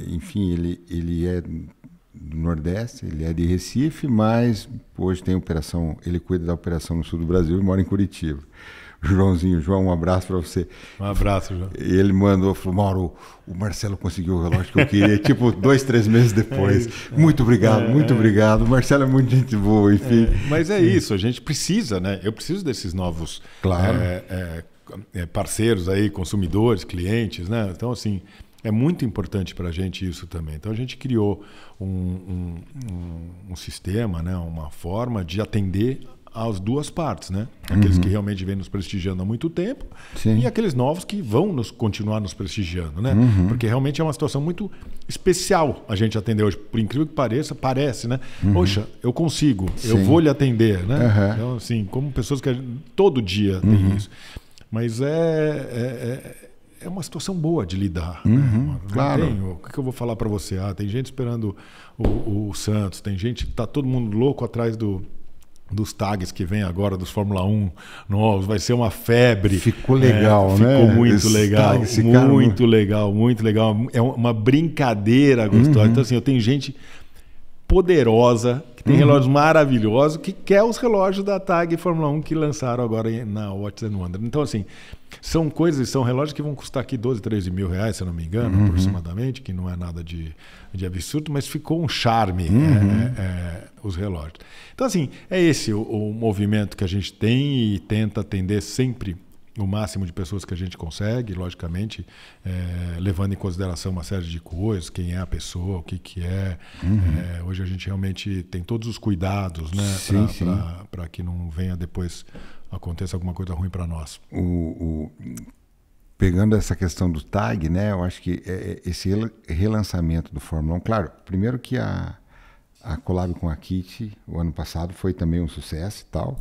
Enfim, ele é do Nordeste, ele é de Recife, mas hoje tem operação, ele cuida da operação no sul do Brasil e mora em Curitiba. Joãozinho, João, um abraço para você. Um abraço, João. Ele mandou, falou, Mauro, o Marcelo conseguiu o relógio que eu queria, tipo 2, 3 meses depois. Muito obrigado, muito obrigado. O Marcelo é muito gente boa, enfim. Mas é isso, a gente precisa, né? Eu preciso desses novos parceiros aí, consumidores, clientes, né? Então, assim, é muito importante para a gente isso também. Então a gente criou um sistema, né? Uma forma de atender as duas partes, né? Aqueles que realmente vêm nos prestigiando há muito tempo e aqueles novos que vão continuar nos prestigiando, né? Porque realmente é uma situação muito especial a gente atender hoje. Por incrível que pareça, parece, né? Poxa, eu consigo, eu vou lhe atender, né? Então, assim, como pessoas que todo dia tem isso. Mas é uma situação boa de lidar. Né? Claro. O que eu vou falar para você? Tem gente esperando o Santos, tem gente que está todo mundo louco atrás dos tags que vem agora, dos Fórmula 1 novos, vai ser uma febre. Ficou legal, né? Ficou muito legal, tags, muito legal, muito legal. É uma brincadeira gostosa. Então, assim, eu tenho gente poderosa, que tem relógios maravilhosos, que quer os relógios da TAG Fórmula 1 que lançaram agora na Watches and Wonders. Então, assim, são relógios que vão custar aqui 12, 13 mil reais, se eu não me engano, aproximadamente, que não é nada de absurdo, mas ficou um charme os relógios. Então, assim, é esse o movimento que a gente tem e tenta atender sempre o máximo de pessoas que a gente consegue, logicamente, levando em consideração uma série de coisas, quem é a pessoa, o que é. Hoje a gente realmente tem todos os cuidados, né, para que não venha depois aconteça alguma coisa ruim para nós. Pegando essa questão do tag, né, eu acho que esse relançamento do Fórmula 1, claro, primeiro que a collab com a Kit o ano passado foi também um sucesso e tal,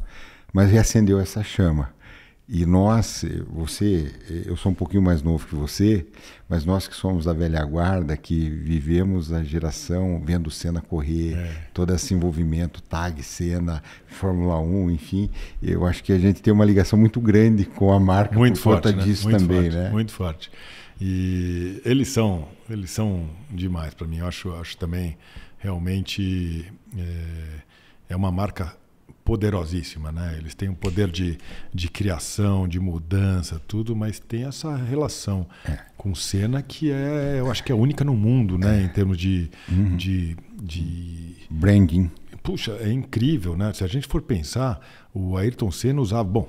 mas reacendeu essa chama. E nós, eu sou um pouquinho mais novo que você, mas nós que somos da velha guarda, que vivemos a geração vendo o Senna correr, todo esse envolvimento, TAG, Senna, Fórmula 1, enfim, eu acho que a gente tem uma ligação muito grande com a marca muito por forte, conta né? disso muito também, forte, né? Muito forte. E eles são demais para mim. Eu acho também, realmente, é uma marca poderosíssima, né? Eles têm um poder de criação, de mudança, tudo, mas tem essa relação com o Senna que eu acho que é única no mundo, né? Em termos de branding. Puxa, é incrível, né? Se a gente for pensar, o Ayrton Senna usava, bom,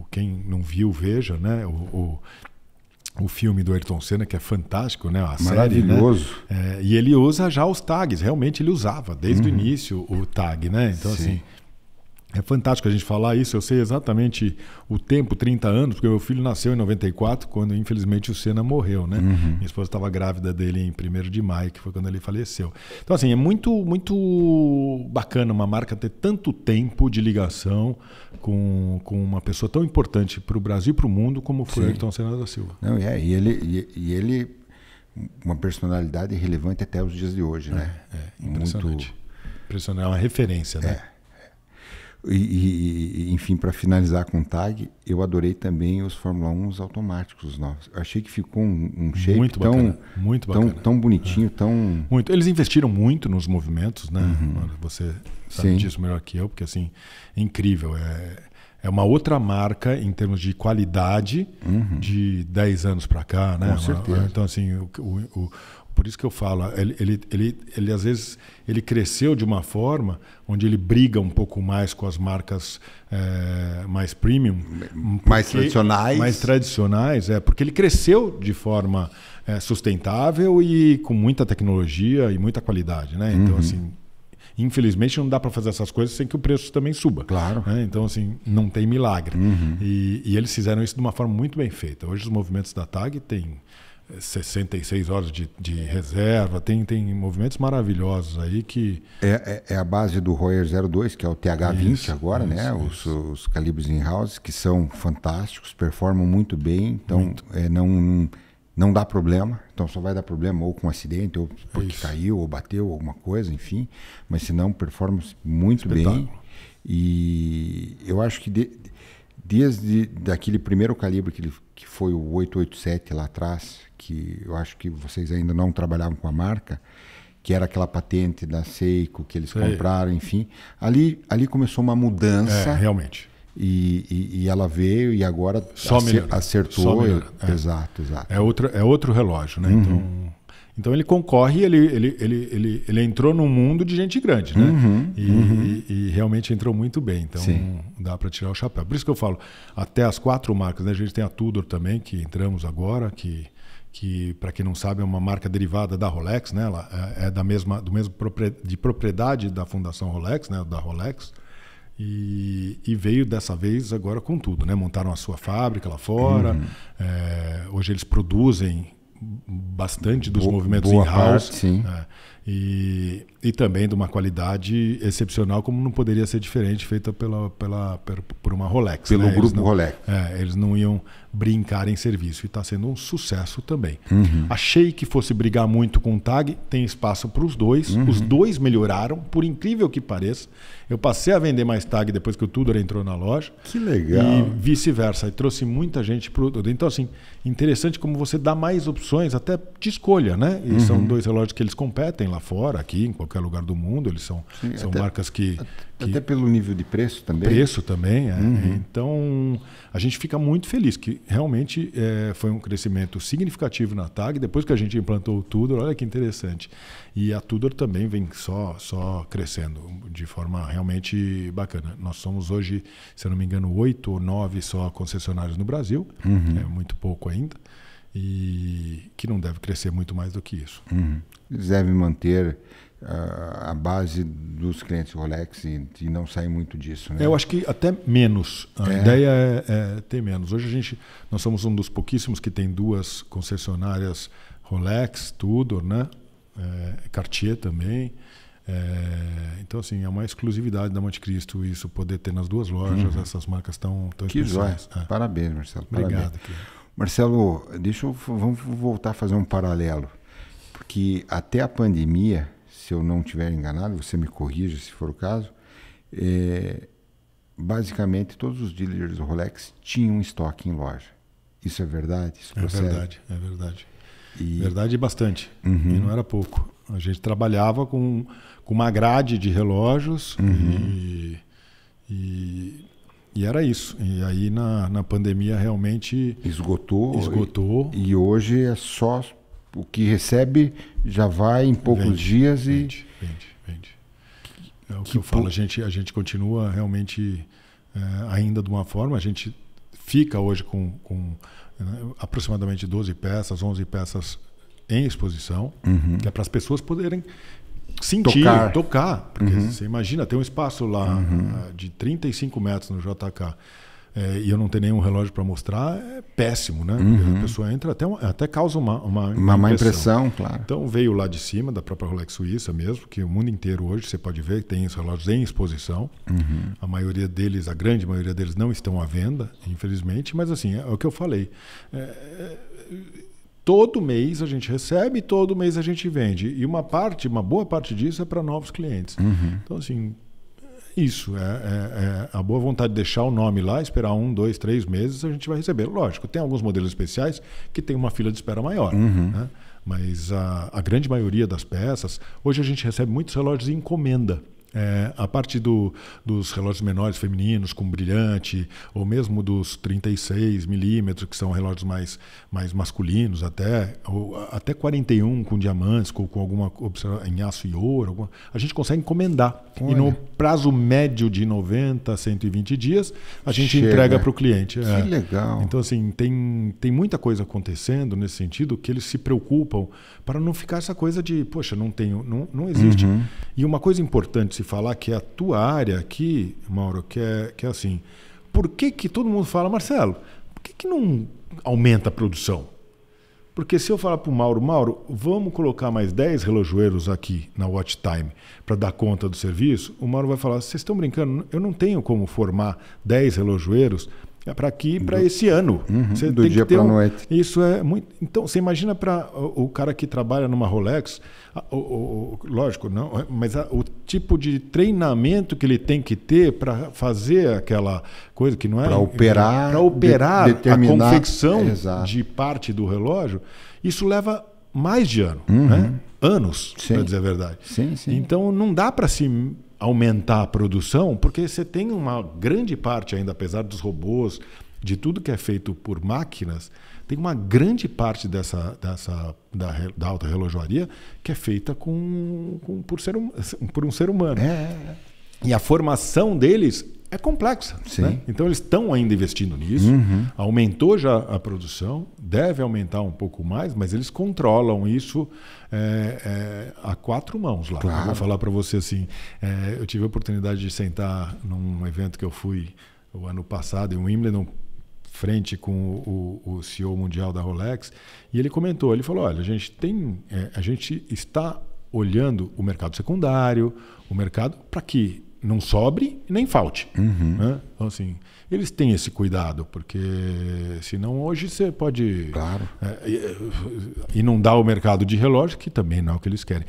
quem não viu, veja, né? O filme do Ayrton Senna, que é fantástico, né? A maravilhoso. Série, né? E ele usa já os tags, realmente ele usava desde o início o tag, né? Então, assim, é fantástico a gente falar isso. Eu sei exatamente o tempo, 30 anos, porque meu filho nasceu em 94, quando infelizmente o Senna morreu, né? Minha esposa estava grávida dele em 1º de maio, que foi quando ele faleceu. Então, assim, é muito, muito bacana uma marca ter tanto tempo de ligação com uma pessoa tão importante para o Brasil e para o mundo como foi o Ayrton Senna da Silva. Não, e ele uma personalidade relevante até os dias de hoje, né? Impressionante. Muito... Impressionante, é uma referência, né? Enfim, para finalizar com o TAG, eu adorei também os Fórmula 1 automáticos novos. Eu achei que ficou um shape muito bacana. tão bonitinho, tão... Muito. Eles investiram muito nos movimentos, né? Você sabe Sim. disso melhor que eu, porque assim, é incrível. É uma outra marca em termos de qualidade de 10 anos para cá, né? Com certeza. Então, assim, por isso que eu falo, ele às vezes ele cresceu de uma forma onde ele briga um pouco mais com as marcas mais premium, Mais tradicionais. mais tradicionais, porque ele cresceu de forma sustentável e com muita tecnologia e muita qualidade, né? Então, assim, infelizmente não dá para fazer essas coisas sem que o preço também suba. Claro. Né? Então, assim, não tem milagre. E eles fizeram isso de uma forma muito bem feita. Hoje os movimentos da TAG têm 66 horas de reserva, tem movimentos maravilhosos aí que... É a base do Royer 02, que é o TH20 agora, né? Os calibres in-house, que são fantásticos, performam muito bem, então não dá problema. Então só vai dar problema ou com acidente, ou porque caiu, ou bateu, alguma coisa, enfim. Mas se não, performam muito bem. E eu acho que desde daquele primeiro calibre que foi o 887 lá atrás, que eu acho que vocês ainda não trabalhavam com a marca, que era aquela patente da Seiko que eles compraram, enfim. Ali começou uma mudança. Realmente. E ela veio e agora acertou. Só melhora. Exato. É outro relógio, né? Então ele concorre, ele entrou num mundo de gente grande, né? E realmente entrou muito bem. Então dá para tirar o chapéu. Por isso que eu falo, até as 4 marcas, né? A gente tem a Tudor também, que entramos agora, que para quem não sabe é uma marca derivada da Rolex, né? Ela é do mesmo de propriedade da Fundação Rolex, né? Da Rolex. E veio dessa vez agora com tudo, né? Montaram a sua fábrica lá fora. Hoje eles produzem bastante dos movimentos in-house. E também de uma qualidade excepcional, como não poderia ser diferente, feita por uma Rolex. Pelo grupo Rolex. Eles não iam brincar em serviço. E está sendo um sucesso também. Achei que fosse brigar muito com o TAG, tem espaço para os dois. Os dois melhoraram, por incrível que pareça. Eu passei a vender mais TAG depois que o Tudor entrou na loja. Que legal. E vice-versa. E trouxe muita gente para o Tudor. Então, assim, interessante como você dá mais opções até de escolha, né? E são 2 relógios que eles competem lá fora, aqui, em qualquer lugar do mundo. Eles são marcas que... Até pelo nível de preço também. Preço também, Então, a gente fica muito feliz que realmente foi um crescimento significativo na TAG. Depois que a gente implantou o Tudor, olha que interessante. E a Tudor também vem só crescendo de forma realmente bacana. Nós somos hoje, se eu não me engano, 8 ou 9 só concessionários no Brasil. É muito pouco ainda. E que não deve crescer muito mais do que isso. Eles devem manter a base dos clientes Rolex e não sair muito disso, né? Eu acho que até menos. A ideia é ter menos. Hoje nós somos um dos pouquíssimos que tem 2 concessionárias Rolex, Tudor, né? Cartier também. Então, assim, é uma exclusividade da Monte Cristo isso, poder ter nas 2 lojas essas marcas tão Que joia. especiais. Parabéns, Marcelo. Obrigado. Parabéns. Marcelo, vamos voltar a fazer um paralelo. Porque até a pandemia, se eu não estiver enganado, você me corrija se for o caso, basicamente todos os dealers do Rolex tinham estoque em loja. Isso é verdade? Isso procede? É verdade. Verdade bastante. E não era pouco. A gente trabalhava com uma grade de relógios e era isso. E aí na pandemia realmente esgotou. E hoje é só o que recebe, já vai em poucos dias e... Vende. É o que eu falo. A gente continua realmente ainda de uma forma. A gente fica hoje com aproximadamente 12 peças, 11 peças em exposição, que é para as pessoas poderem sentir, tocar. Porque você imagina, tem um espaço lá de 35 metros no JK e eu não ter nenhum relógio para mostrar, é péssimo, né? A pessoa entra, até causa uma má impressão, claro. Então veio lá de cima, da própria Rolex Suíça mesmo, que o mundo inteiro hoje, você pode ver, tem os relógios em exposição. A maioria deles, a grande maioria deles não estão à venda, infelizmente, mas assim, é o que eu falei. Todo mês a gente recebe, todo mês a gente vende. E uma boa parte disso é para novos clientes. Então, assim, Isso, a boa vontade de deixar o nome lá, esperar 1, 2, 3 meses, a gente vai receber. Lógico, tem alguns modelos especiais que tem uma fila de espera maior, né? Mas a grande maioria das peças, hoje a gente recebe muitos relógios em encomenda. A parte dos relógios menores femininos com brilhante, ou mesmo dos 36 milímetros, que são relógios mais masculinos ou até 41 com diamantes, com alguma opção em aço e ouro, a gente consegue encomendar. Olha. E no prazo médio de 90 a 120 dias, a gente entrega para o cliente. Que legal. Então, assim, tem muita coisa acontecendo nesse sentido que eles se preocupam para não ficar essa coisa de, poxa, não existe. E uma coisa importante se falar, que é a tua área aqui, Mauro, que é assim, por que todo mundo fala, Marcelo, por que não aumenta a produção? Porque se eu falar para o Mauro, vamos colocar mais 10 relojoeiros aqui na Watch Time para dar conta do serviço, o Mauro vai falar, vocês estão brincando, eu não tenho como formar 10 relojoeiros para esse ano. Você do tem dia para a noite. Isso é muito. Então, você imagina para o cara que trabalha numa Rolex, lógico, não, mas o tipo de treinamento que ele tem que ter para fazer aquela coisa que não é. Para operar, a confecção de parte do relógio, isso leva mais de ano, né? Anos, para dizer a verdade. Sim. Então, não dá para se aumentar a produção, porque você tem uma grande parte ainda, apesar dos robôs, de tudo que é feito por máquinas, tem uma grande parte da alta relojoaria que é feita por um ser humano. E a formação deles é complexa. Né? Então eles estão ainda investindo nisso, aumentou já a produção, deve aumentar um pouco mais, mas eles controlam isso a 4 mãos lá. Claro. Eu vou falar para você assim, eu tive a oportunidade de sentar num evento que eu fui o ano passado em Wimbledon, frente com o CEO mundial da Rolex, e ele comentou, ele falou, olha, a gente está olhando o mercado secundário, o mercado para que não sobre e nem falte. Né? Então, assim, eles têm esse cuidado, porque senão hoje você pode inundar o mercado de relógio, que também não é o que eles querem.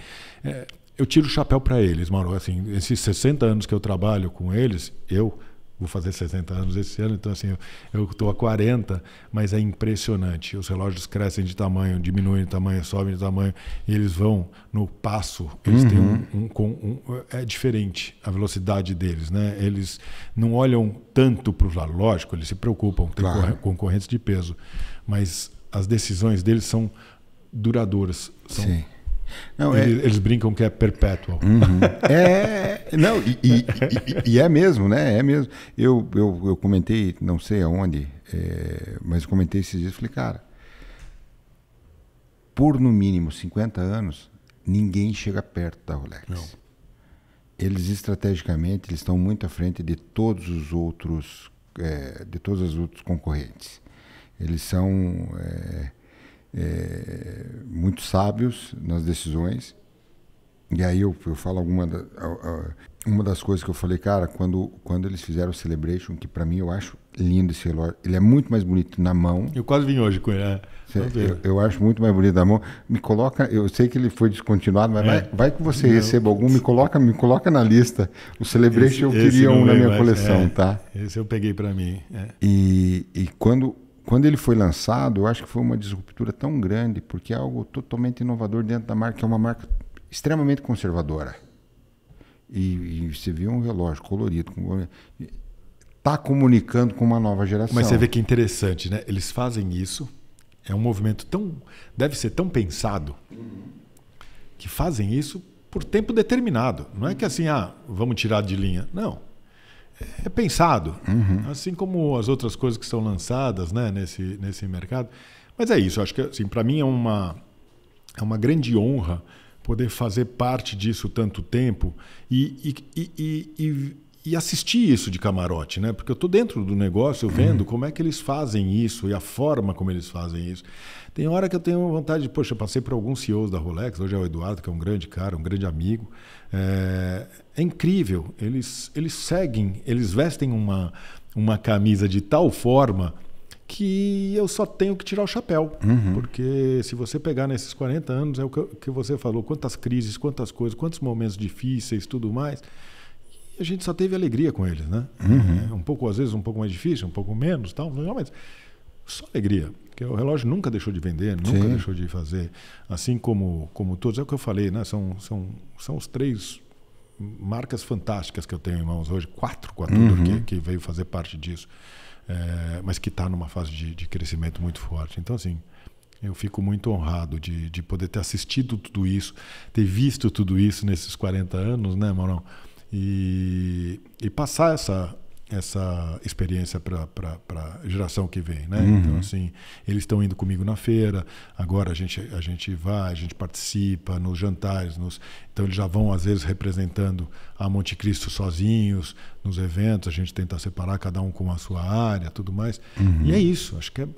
Eu tiro o chapéu para eles, Mauro. Assim, esses 60 anos que eu trabalho com eles, eu vou fazer 60 anos esse ano, então assim, eu estou há 40, mas é impressionante. Os relógios crescem de tamanho, diminuem de tamanho, sobem de tamanho, e eles vão no passo, eles têm é diferente a velocidade deles, né? Eles não olham tanto para o lado, lógico, eles se preocupam, tem concorrentes de peso, mas as decisões deles são duradouras. Sim. Não, eles brincam que é perpétuo. Não, e é mesmo, né? É mesmo. Eu comentei, não sei aonde, mas comentei esses dias, falei, cara, por no mínimo 50 anos, ninguém chega perto da Rolex. Não. Eles estrategicamente, eles estão muito à frente de todos os outros, de todos os outros concorrentes. Eles são muito sábios nas decisões. E aí eu falo uma das coisas que eu falei, cara, quando eles fizeram o Celebration, que para mim eu acho lindo esse relógio, ele é muito mais bonito na mão. Eu quase vim hoje com ele. Eu acho muito mais bonito na mão. Me coloca, eu sei que ele foi descontinuado, mas vai que você receba algum, me coloca na lista. O Celebration eu queria um na minha coleção, tá? Esse eu peguei para mim. E quando ele foi lançado, eu acho que foi uma disruptura tão grande, porque é algo totalmente inovador dentro da marca, que é uma marca extremamente conservadora. E você viu um relógio colorido, está comunicando com uma nova geração. Mas você vê que é interessante, né? Eles fazem isso, é um movimento deve ser tão pensado, que fazem isso por tempo determinado. Não é que assim, vamos tirar de linha. Não. É pensado, assim como as outras coisas que são lançadas, né, nesse mercado. Mas é isso, acho que assim, para mim é uma grande honra poder fazer parte disso tanto tempo e assistir isso de camarote, né? Porque eu estou dentro do negócio vendo como é que eles fazem isso e a forma como eles fazem isso. Tem hora que eu tenho vontade de, poxa, eu passei por alguns CEOs da Rolex, hoje é o Eduardo, que é um grande cara, um grande amigo. É incrível, eles seguem, eles vestem uma camisa de tal forma que eu só tenho que tirar o chapéu. Porque se você pegar nesses 40 anos, é o que você falou, quantas crises, quantas coisas, quantos momentos difíceis, tudo mais. E a gente só teve alegria com eles, né? Um pouco, às vezes, um pouco mais difícil, um pouco menos, tal, mas só alegria. Porque o relógio nunca deixou de vender, nunca deixou de fazer. Assim como todos, é o que eu falei, né? São os 3 marcas fantásticas que eu tenho em mãos hoje, 4 com a Tudor, que veio fazer parte disso, mas que está numa fase de crescimento muito forte. Então, assim, eu fico muito honrado de poder ter assistido tudo isso, ter visto tudo isso nesses 40 anos, né, Maurão? E passar essa experiência para a geração que vem, né? Então, assim, eles estão indo comigo na feira, agora a gente vai, a gente participa nos jantares, então eles já vão, às vezes, representando a Monte Cristo sozinhos, nos eventos, a gente tenta separar cada um com a sua área, tudo mais. E é isso, acho que é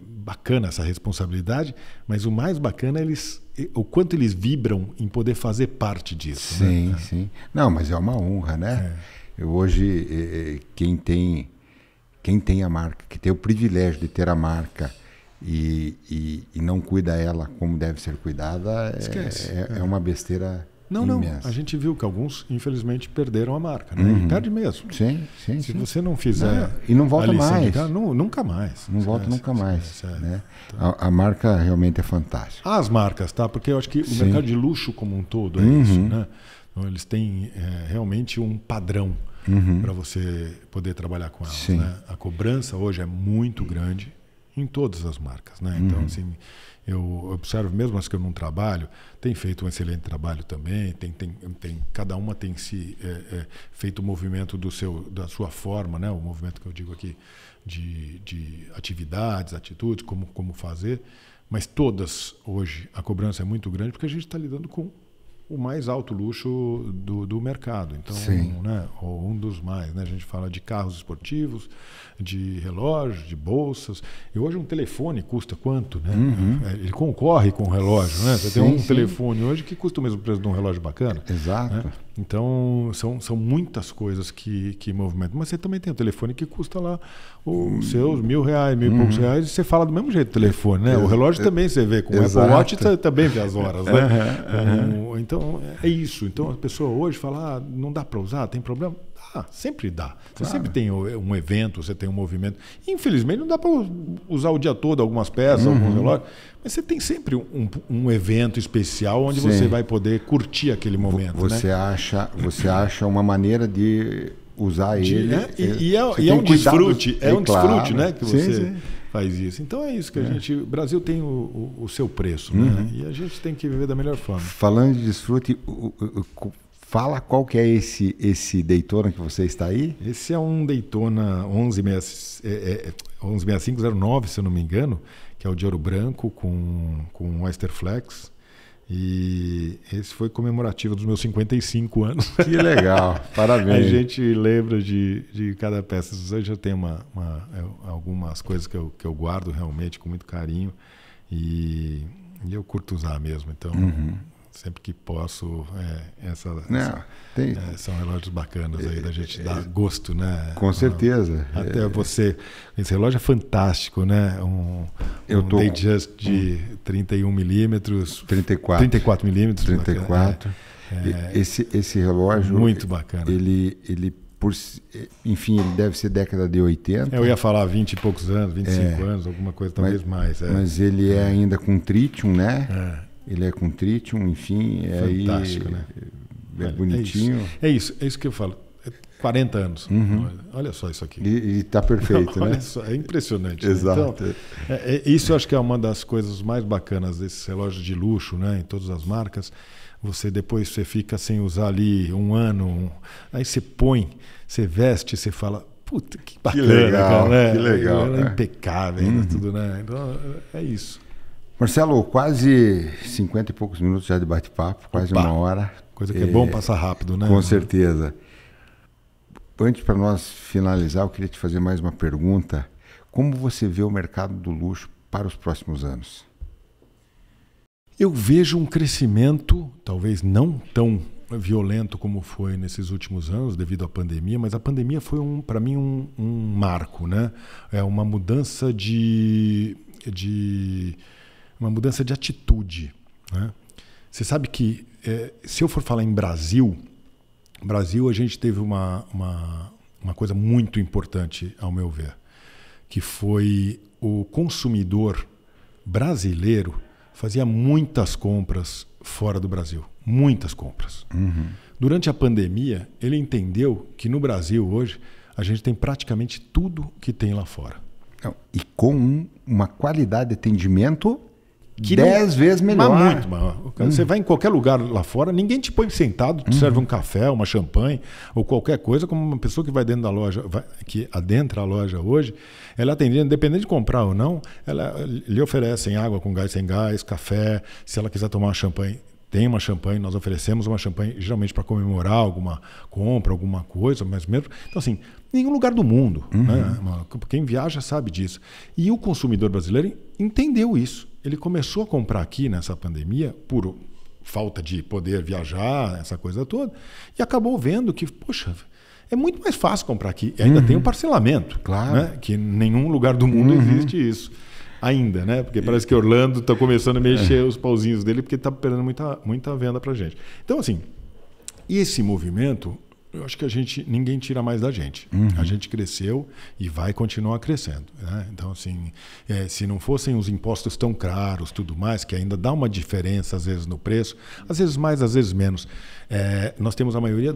bacana essa responsabilidade, mas o mais bacana é o quanto eles vibram em poder fazer parte disso. Sim, né? sim. Não, mas é uma honra, né? Hoje, quem tem a marca, que tem o privilégio de ter a marca e não cuida ela como deve ser cuidada, é uma besteira imensa. A gente viu que alguns, infelizmente, perderam a marca, né? E perde mesmo. Sim. Se você não fizer... E não volta mais. Nunca mais. Não volta nunca mais. Né? A marca realmente é fantástica. As marcas, tá? Porque eu acho que o mercado de luxo como um todo é isso, né? Então, eles têm realmente um padrão para você poder trabalhar com elas. Né? A cobrança hoje é muito grande em todas as marcas. Né? Então, assim, eu observo, mesmo as que eu não trabalho, tem feito um excelente trabalho também. Cada uma tem feito o movimento da sua forma, né? O movimento que eu digo aqui de atividades, atitudes, como fazer. Mas todas, hoje, a cobrança é muito grande porque a gente está lidando com o mais alto luxo do mercado. Então, né, ou um dos mais. Né? A gente fala de carros esportivos, de relógios, de bolsas. E hoje um telefone custa quanto? Né? Ele concorre com o relógio. Né? Você tem um telefone hoje que custa o mesmo preço de um relógio bacana. Exato. Né? Então, são muitas coisas que movimentam. Mas você também tem o telefone que custa lá os seus R$1.000, R$1.000 e poucos reais, e você fala do mesmo jeito do telefone. Né? O relógio também você vê. Com o Apple Watch também vê as horas. Né? Então, é isso. Então, a pessoa hoje fala, não dá para usar, tem problema? Sempre dá. Você sempre tem um evento, você tem um movimento. Infelizmente, não dá para usar o dia todo algumas peças, alguns relógios, mas você tem sempre um evento especial onde você vai poder curtir aquele momento. Você acha uma maneira de usar ele. É um desfrute, desfrute, né? Que você faz isso. Então é isso que o Brasil tem o seu preço, né? E a gente tem que viver da melhor forma. Falando de desfrute, fala qual que é esse Daytona que você está aí? Esse é um Daytona 116509, se eu não me engano, que é o de ouro branco com Oyster Flex. E esse foi comemorativo dos meus 55 anos. Que legal, parabéns. A gente lembra de cada peça. Hoje eu tenho algumas coisas que eu guardo realmente com muito carinho e eu curto usar mesmo. Então, sempre que posso, são relógios bacanas aí da gente dar gosto, né? Com certeza. Até você. Esse relógio é fantástico, né? Datejust de 31 milímetros. 34 milímetros. 34. Esse relógio. Muito bacana. Enfim, ele deve ser década de 80. Eu ia falar 20 e poucos anos, 25 anos, alguma coisa, talvez mais. Mas ele é ainda com tritium, né? Ele é com tritium, enfim. Fantástico, né? É bonitinho. É isso que eu falo. 40 anos. Olha só isso aqui. E está perfeito, né? Olha só, é impressionante. Exato. Né? Então, isso eu acho que é uma das coisas mais bacanas desses relógios de luxo, né? Em todas as marcas. Depois você fica sem usar ali um ano, aí você põe, você veste, você fala, puta, que bacana. Que legal, cara, que legal. É impecável, tudo, né? Então, é isso. Marcelo, quase 50 e poucos minutos já de bate-papo, quase uma hora. Coisa que é bom passar rápido, né? Com certeza. Antes, para nós finalizar, eu queria te fazer mais uma pergunta. Como você vê o mercado do luxo para os próximos anos? Eu vejo um crescimento, talvez não tão violento como foi nesses últimos anos, devido à pandemia, mas a pandemia foi, para mim, um marco, né? É uma mudança uma mudança de atitude, né? Você sabe que, se eu for falar em Brasil, No Brasil, a gente teve uma coisa muito importante, ao meu ver, que foi o consumidor brasileiro fazia muitas compras fora do Brasil. Muitas compras. Durante a pandemia, ele entendeu que no Brasil hoje a gente tem praticamente tudo que tem lá fora. Não, e com uma qualidade de atendimento Que 10 vezes melhor. Mas muito maior. Você vai em qualquer lugar lá fora, ninguém te põe sentado, te serve um café, uma champanhe ou qualquer coisa, como uma pessoa que vai dentro da loja, que adentra a loja hoje, ela atendendo, independente de comprar ou não, ela lhe oferecem água com gás, sem gás, café, se ela quiser tomar uma champanhe. Tem uma champanhe, nós oferecemos uma champanhe geralmente para comemorar alguma compra, alguma coisa, mas mesmo. Então, assim, nenhum lugar do mundo. Né? Quem viaja sabe disso. E o consumidor brasileiro entendeu isso. Ele começou a comprar aqui nessa pandemia por falta de poder viajar, essa coisa toda, e acabou vendo que, poxa, é muito mais fácil comprar aqui. E ainda tem o parcelamento, Claro. né? Que em nenhum lugar do mundo existe isso. Ainda, né? Porque parece que Orlando está começando a mexer os pauzinhos dele porque está perdendo muita venda para a gente. Então, assim, esse movimento, eu acho que ninguém tira mais da gente. A gente cresceu e vai continuar crescendo. Né? Então, assim, se não fossem os impostos tão caros, tudo mais, que ainda dá uma diferença, às vezes, no preço, às vezes mais, às vezes menos. Nós temos a maioria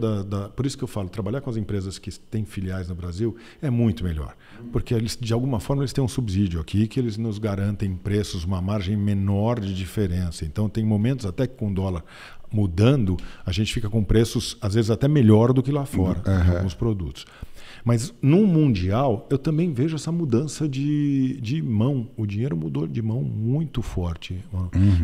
por isso que eu falo, trabalhar com as empresas que têm filiais no Brasil é muito melhor. Porque eles, de alguma forma, eles têm um subsídio aqui que eles nos garantem preços, uma margem menor de diferença. Então, tem momentos até que com o dólar mudando, a gente fica com preços, às vezes, até melhor do que lá fora, em alguns produtos. Mas no mundial, eu também vejo essa mudança de mão. O dinheiro mudou de mão muito forte.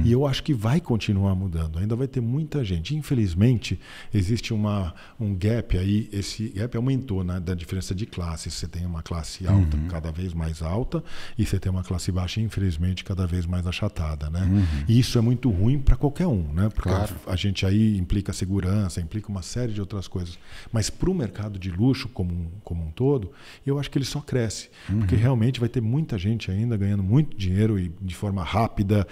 E eu acho que vai continuar mudando. Ainda vai ter muita gente. Infelizmente, existe um gap aí. Esse gap aumentou, né, da diferença de classes. Você tem uma classe alta, cada vez mais alta, e você tem uma classe baixa, infelizmente, cada vez mais achatada. Né? E isso é muito ruim para qualquer um. Né? Porque a gente aí implica segurança, implica uma série de outras coisas. Mas para o mercado de luxo como um todo, eu acho que ele só cresce. Porque realmente vai ter muita gente ainda ganhando muito dinheiro e de forma rápida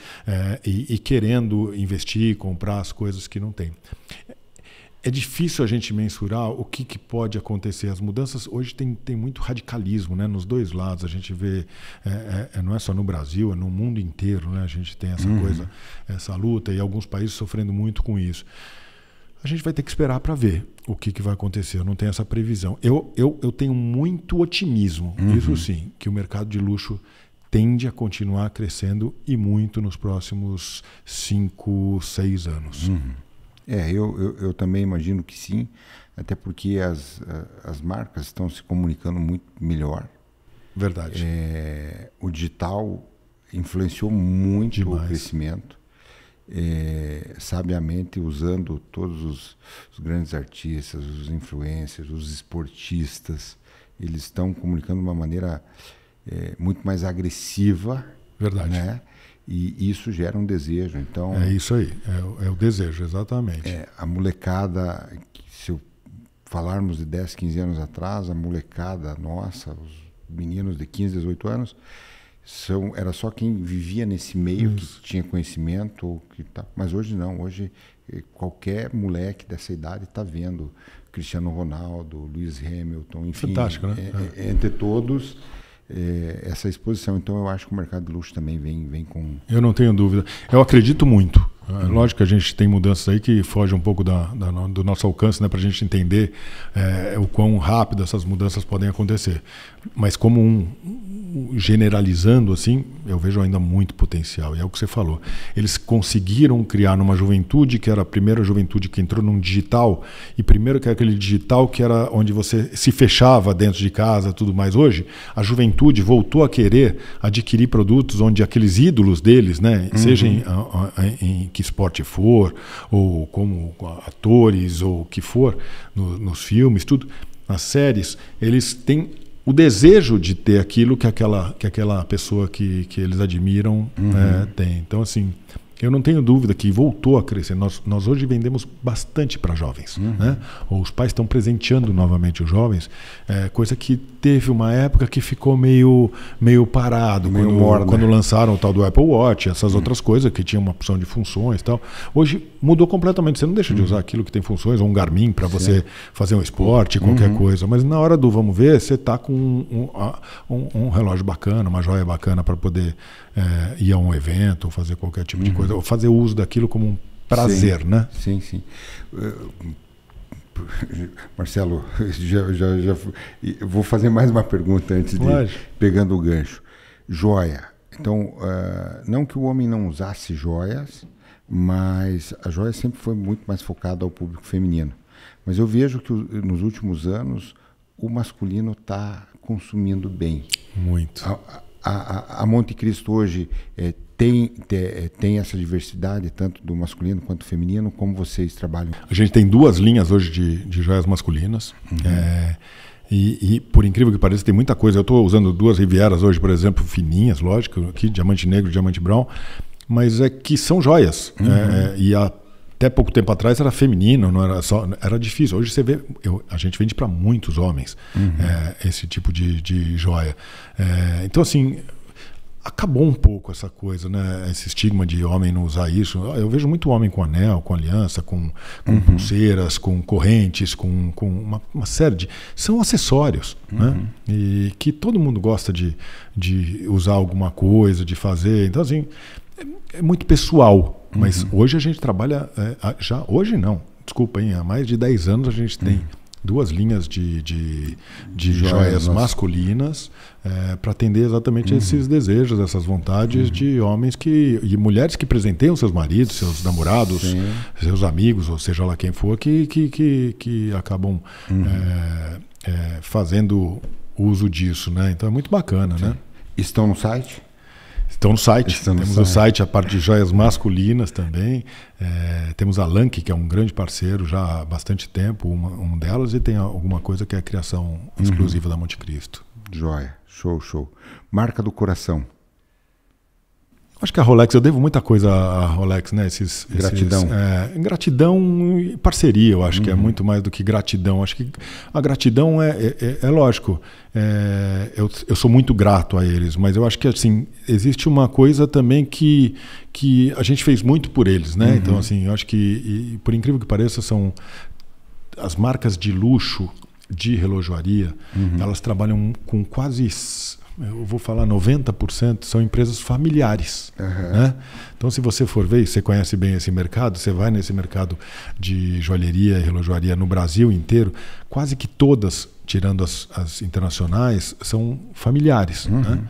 e querendo investir, comprar as coisas que não tem. É difícil a gente mensurar o que pode acontecer. As mudanças hoje tem muito radicalismo, né? Nos dois lados. A gente vê, não é só no Brasil, é no mundo inteiro. Né? A gente tem essa coisa, essa luta, e alguns países sofrendo muito com isso. A gente vai ter que esperar para ver o que vai acontecer. Eu não tenho essa previsão. Eu tenho muito otimismo, isso sim, que o mercado de luxo tende a continuar crescendo e muito nos próximos 5, 6 anos. Eu também imagino que sim, até porque as marcas estão se comunicando muito melhor. Verdade. O digital influenciou muito Demais. o crescimento. Sabiamente usando todos os grandes artistas, os influencers, os esportistas, eles estão comunicando de uma maneira muito mais agressiva. Verdade. Né? E isso gera um desejo. Então, É isso aí, é o desejo, exatamente. a molecada, se falarmos de 10, 15 anos atrás, a molecada nossa, os meninos de 15, 18 anos, era só quem vivia nesse meio que tinha conhecimento. Mas hoje não. Hoje qualquer moleque dessa idade está vendo Cristiano Ronaldo, Lewis Hamilton, enfim. Fantástico, né? Entre todos, essa exposição. Então eu acho que o mercado de luxo também vem com... Eu não tenho dúvida. Eu acredito muito. Lógico que a gente tem mudanças aí que fogem um pouco do nosso alcance, né, para a gente entender o quão rápido essas mudanças podem acontecer. Mas como generalizando assim, eu vejo ainda muito potencial. E é o que você falou. Eles conseguiram criar numa juventude que era a primeira juventude que entrou num digital, e primeiro que era aquele digital que era onde você se fechava dentro de casa, tudo mais. Hoje, a juventude voltou a querer adquirir produtos onde aqueles ídolos deles, né, seja em que esporte for, ou como atores, ou o que for, nos filmes, tudo, nas séries, eles têm o desejo de ter aquilo que aquela pessoa que eles admiram tem. Então, assim, eu não tenho dúvida que voltou a crescer. Nós hoje vendemos bastante para jovens, né? Os pais estão presenteando novamente os jovens, coisa que teve uma época que ficou meio parado, quando lançaram o tal do Apple Watch, essas outras coisas que tinham uma opção de funções e tal. Hoje mudou completamente. Você não deixa de usar aquilo que tem funções, ou um Garmin para você fazer um esporte, qualquer coisa. Mas na hora do vamos ver, você está com um relógio bacana, uma joia bacana para poder ir a um evento, ou fazer qualquer tipo de coisa, ou fazer uso daquilo como um prazer, né? Sim, sim. Marcelo, eu vou fazer mais uma pergunta antes de pegando o gancho. Joia. Então, não que o homem não usasse joias, mas a joia sempre foi muito mais focada ao público feminino. Mas eu vejo que nos últimos anos o masculino está consumindo bem. Muito. A Monte Cristo hoje tem essa diversidade, tanto do masculino quanto do feminino, como vocês trabalham? A gente tem 2 linhas hoje de joias masculinas. E por incrível que pareça, tem muita coisa. Eu estou usando 2 Rivieras hoje, por exemplo, fininhas, lógico, aqui, diamante negro, diamante brown, mas que são joias. E até pouco tempo atrás era feminino, não era só, era difícil. Hoje você vê, a gente vende para muitos homens esse tipo de joia. Então, assim, acabou um pouco essa coisa, né? Esse estigma de homem não usar isso. Eu vejo muito homem com anel, com aliança, com pulseiras, com correntes, com uma série de... São acessórios, né? E que todo mundo gosta de usar alguma coisa, de fazer. Então, assim, é muito pessoal. Mas hoje a gente trabalha... hoje não, desculpa, há mais de 10 anos a gente tem 2 linhas de joias masculinas para atender exatamente esses desejos, essas vontades de homens e mulheres que presenteiam seus maridos, seus namorados, seus amigos, ou seja lá quem for, que acabam fazendo uso disso, né? Então é muito bacana, né? Estão no site? Estão no site. Temos no site a parte de joias masculinas também. Temos a Lank, que é um grande parceiro já há bastante tempo, uma delas, e tem alguma coisa que é a criação exclusiva da Monte Cristo. Joia, show. Marca do coração. Acho que a Rolex, eu devo muita coisa à Rolex, né? Gratidão. Gratidão e parceria, eu acho que é muito mais do que gratidão. Acho que a gratidão é lógico. Eu sou muito grato a eles, mas eu acho que assim, existe uma coisa também que a gente fez muito por eles, né? Então, assim, eu acho que, por incrível que pareça, são as marcas de luxo de relojoaria, elas trabalham com quase... Eu vou falar 90% são empresas familiares. Né? Então, se você for ver, você conhece bem esse mercado, você vai nesse mercado de joalheria e relojoaria no Brasil inteiro, quase que todas, tirando as internacionais, são familiares. Né?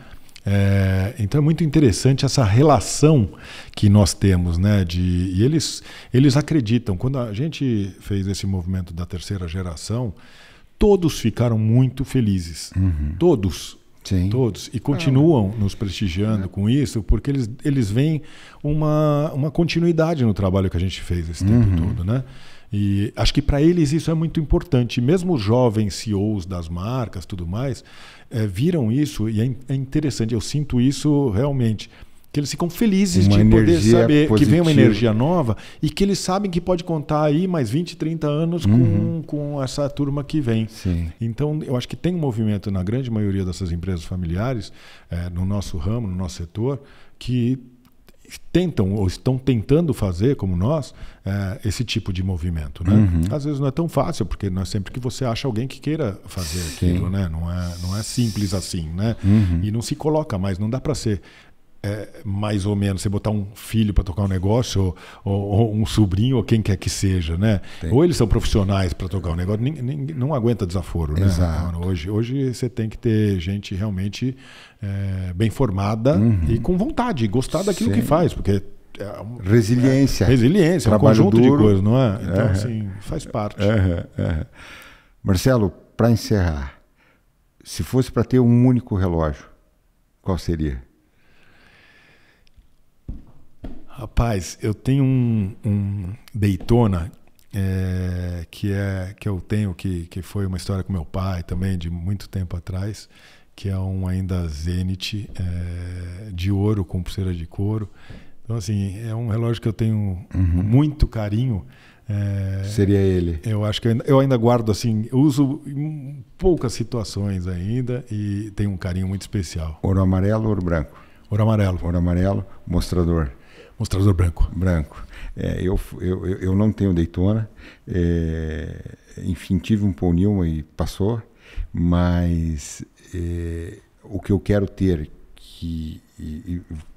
Então é muito interessante essa relação que nós temos, né? E eles acreditam. Quando a gente fez esse movimento da terceira geração, todos ficaram muito felizes. Todos. Sim. Todos. E continuam nos prestigiando com isso, porque eles veem uma continuidade no trabalho que a gente fez esse tempo todo, né? E acho que para eles isso é muito importante. Mesmo os jovens CEOs das marcas, tudo mais, viram isso e é interessante. Eu sinto isso realmente. Que eles ficam felizes de poder saber positiva. Que vem uma energia nova e que eles sabem que pode contar aí mais 20, 30 anos com essa turma que vem. Sim. Então, eu acho que tem um movimento na grande maioria dessas empresas familiares, no nosso ramo, no nosso setor, que tentam ou estão tentando fazer, como nós, esse tipo de movimento. Né? Às vezes não é tão fácil, porque não é sempre que você acha alguém que queira fazer aquilo. Né? Não é simples assim. Né? E não se coloca mais, não dá para ser... mais ou menos, você botar um filho para tocar um negócio ou um sobrinho ou quem quer que seja, né? Ou eles são profissionais para tocar um negócio, não aguenta desaforo, né? Exato. Hoje você tem que ter gente realmente bem formada e com vontade, gostar daquilo que faz, porque resiliência, um conjunto duro. De coisas, não é? Então, assim, faz parte. Marcelo, para encerrar, se fosse para ter um único relógio, qual seria? Rapaz, eu tenho um Daytona que eu tenho, que foi uma história com meu pai também, de muito tempo atrás, que é um ainda Zenith de ouro com pulseira de couro. Então, assim, é um relógio que eu tenho muito carinho. Seria ele. Eu acho que eu ainda guardo, assim, eu uso em poucas situações ainda e tenho um carinho muito especial. Ouro amarelo ou ouro branco? Ouro amarelo. Ouro amarelo, mostrador. Mostrador branco. Branco. Eu não tenho Daytona. Enfim, tive um Paul Newman e passou, mas o que eu quero ter,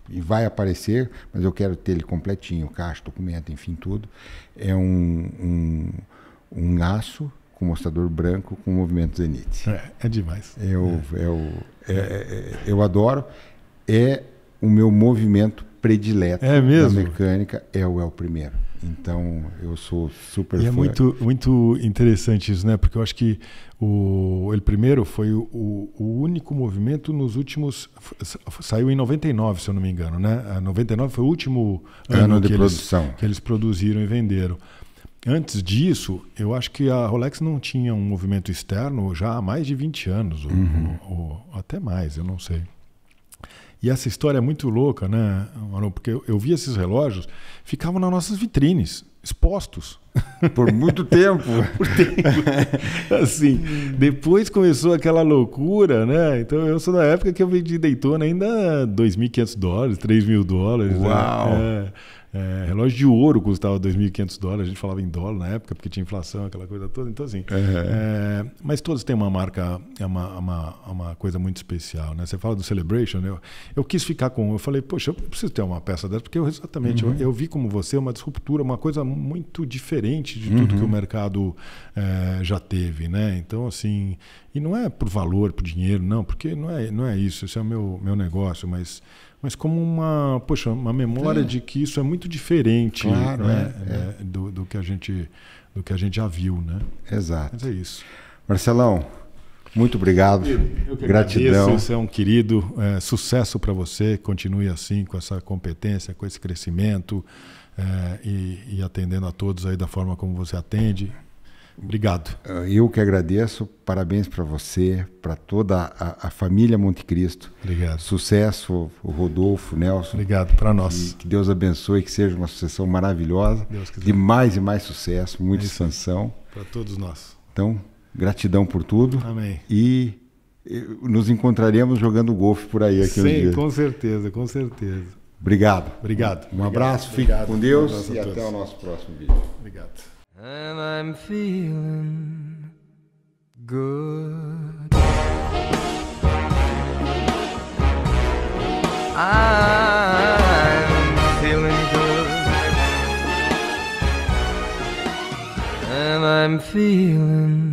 e vai aparecer, mas eu quero ter ele completinho, caixa, documento, enfim, tudo, é um aço com mostrador branco com movimento Zenith. É demais. Eu adoro. É o meu movimento predileto da mecânica, é o primeiro. Então, eu sou super fã. E é muito interessante isso, né? Porque eu acho que o El Primero foi o único movimento nos últimos... Saiu em 99, se eu não me engano, né? 99 foi o último ano de produção que eles produziram e venderam. Antes disso, eu acho que a Rolex não tinha um movimento externo já há mais de 20 anos, ou até mais, eu não sei. E essa história é muito louca, né, Marlon? Porque eu vi esses relógios, ficavam nas nossas vitrines, expostos. Por muito tempo. Por tempo. Assim, depois começou aquela loucura, né? Então eu sou da época que eu vendi Daytona ainda $2.500, $3.000. Uau! Né? Relógio de ouro custava $2.500, a gente falava em dólar na época, porque tinha inflação, aquela coisa toda. Então, assim, mas todos têm uma marca, uma coisa muito especial, né? Você fala do Celebration, eu quis ficar eu falei, poxa, eu preciso ter uma peça dessa, porque exatamente, eu vi como você uma disruptura, uma coisa muito diferente de tudo que o mercado já teve, né? Então, assim, e não é por valor, por dinheiro, não, porque não é isso, esse é o meu negócio, mas como uma memória de que isso é muito diferente, claro, né? Do que a gente já viu, né? Exato. Mas é isso. Marcelão, muito obrigado. Eu que gratidão. Agradeço, você é um querido. Sucesso para você. Continue assim, com essa competência, com esse crescimento e atendendo a todos aí da forma como você atende. Obrigado. Eu que agradeço, parabéns para você, para toda a família Monte Cristo. Obrigado. Sucesso, o Rodolfo, o Nelson. Obrigado, para nós. Que Deus abençoe, que seja uma sucessão maravilhosa, de mais e mais sucesso, muita expansão. Para todos nós. Então, gratidão por tudo. Amém. E nos encontraremos jogando golfe por aí aqui um dia. Sim, com certeza, com certeza. Obrigado. Obrigado. Um abraço, fique com Deus e até o nosso próximo vídeo. Obrigado. And I'm feeling good. I'm feeling good. And I'm feeling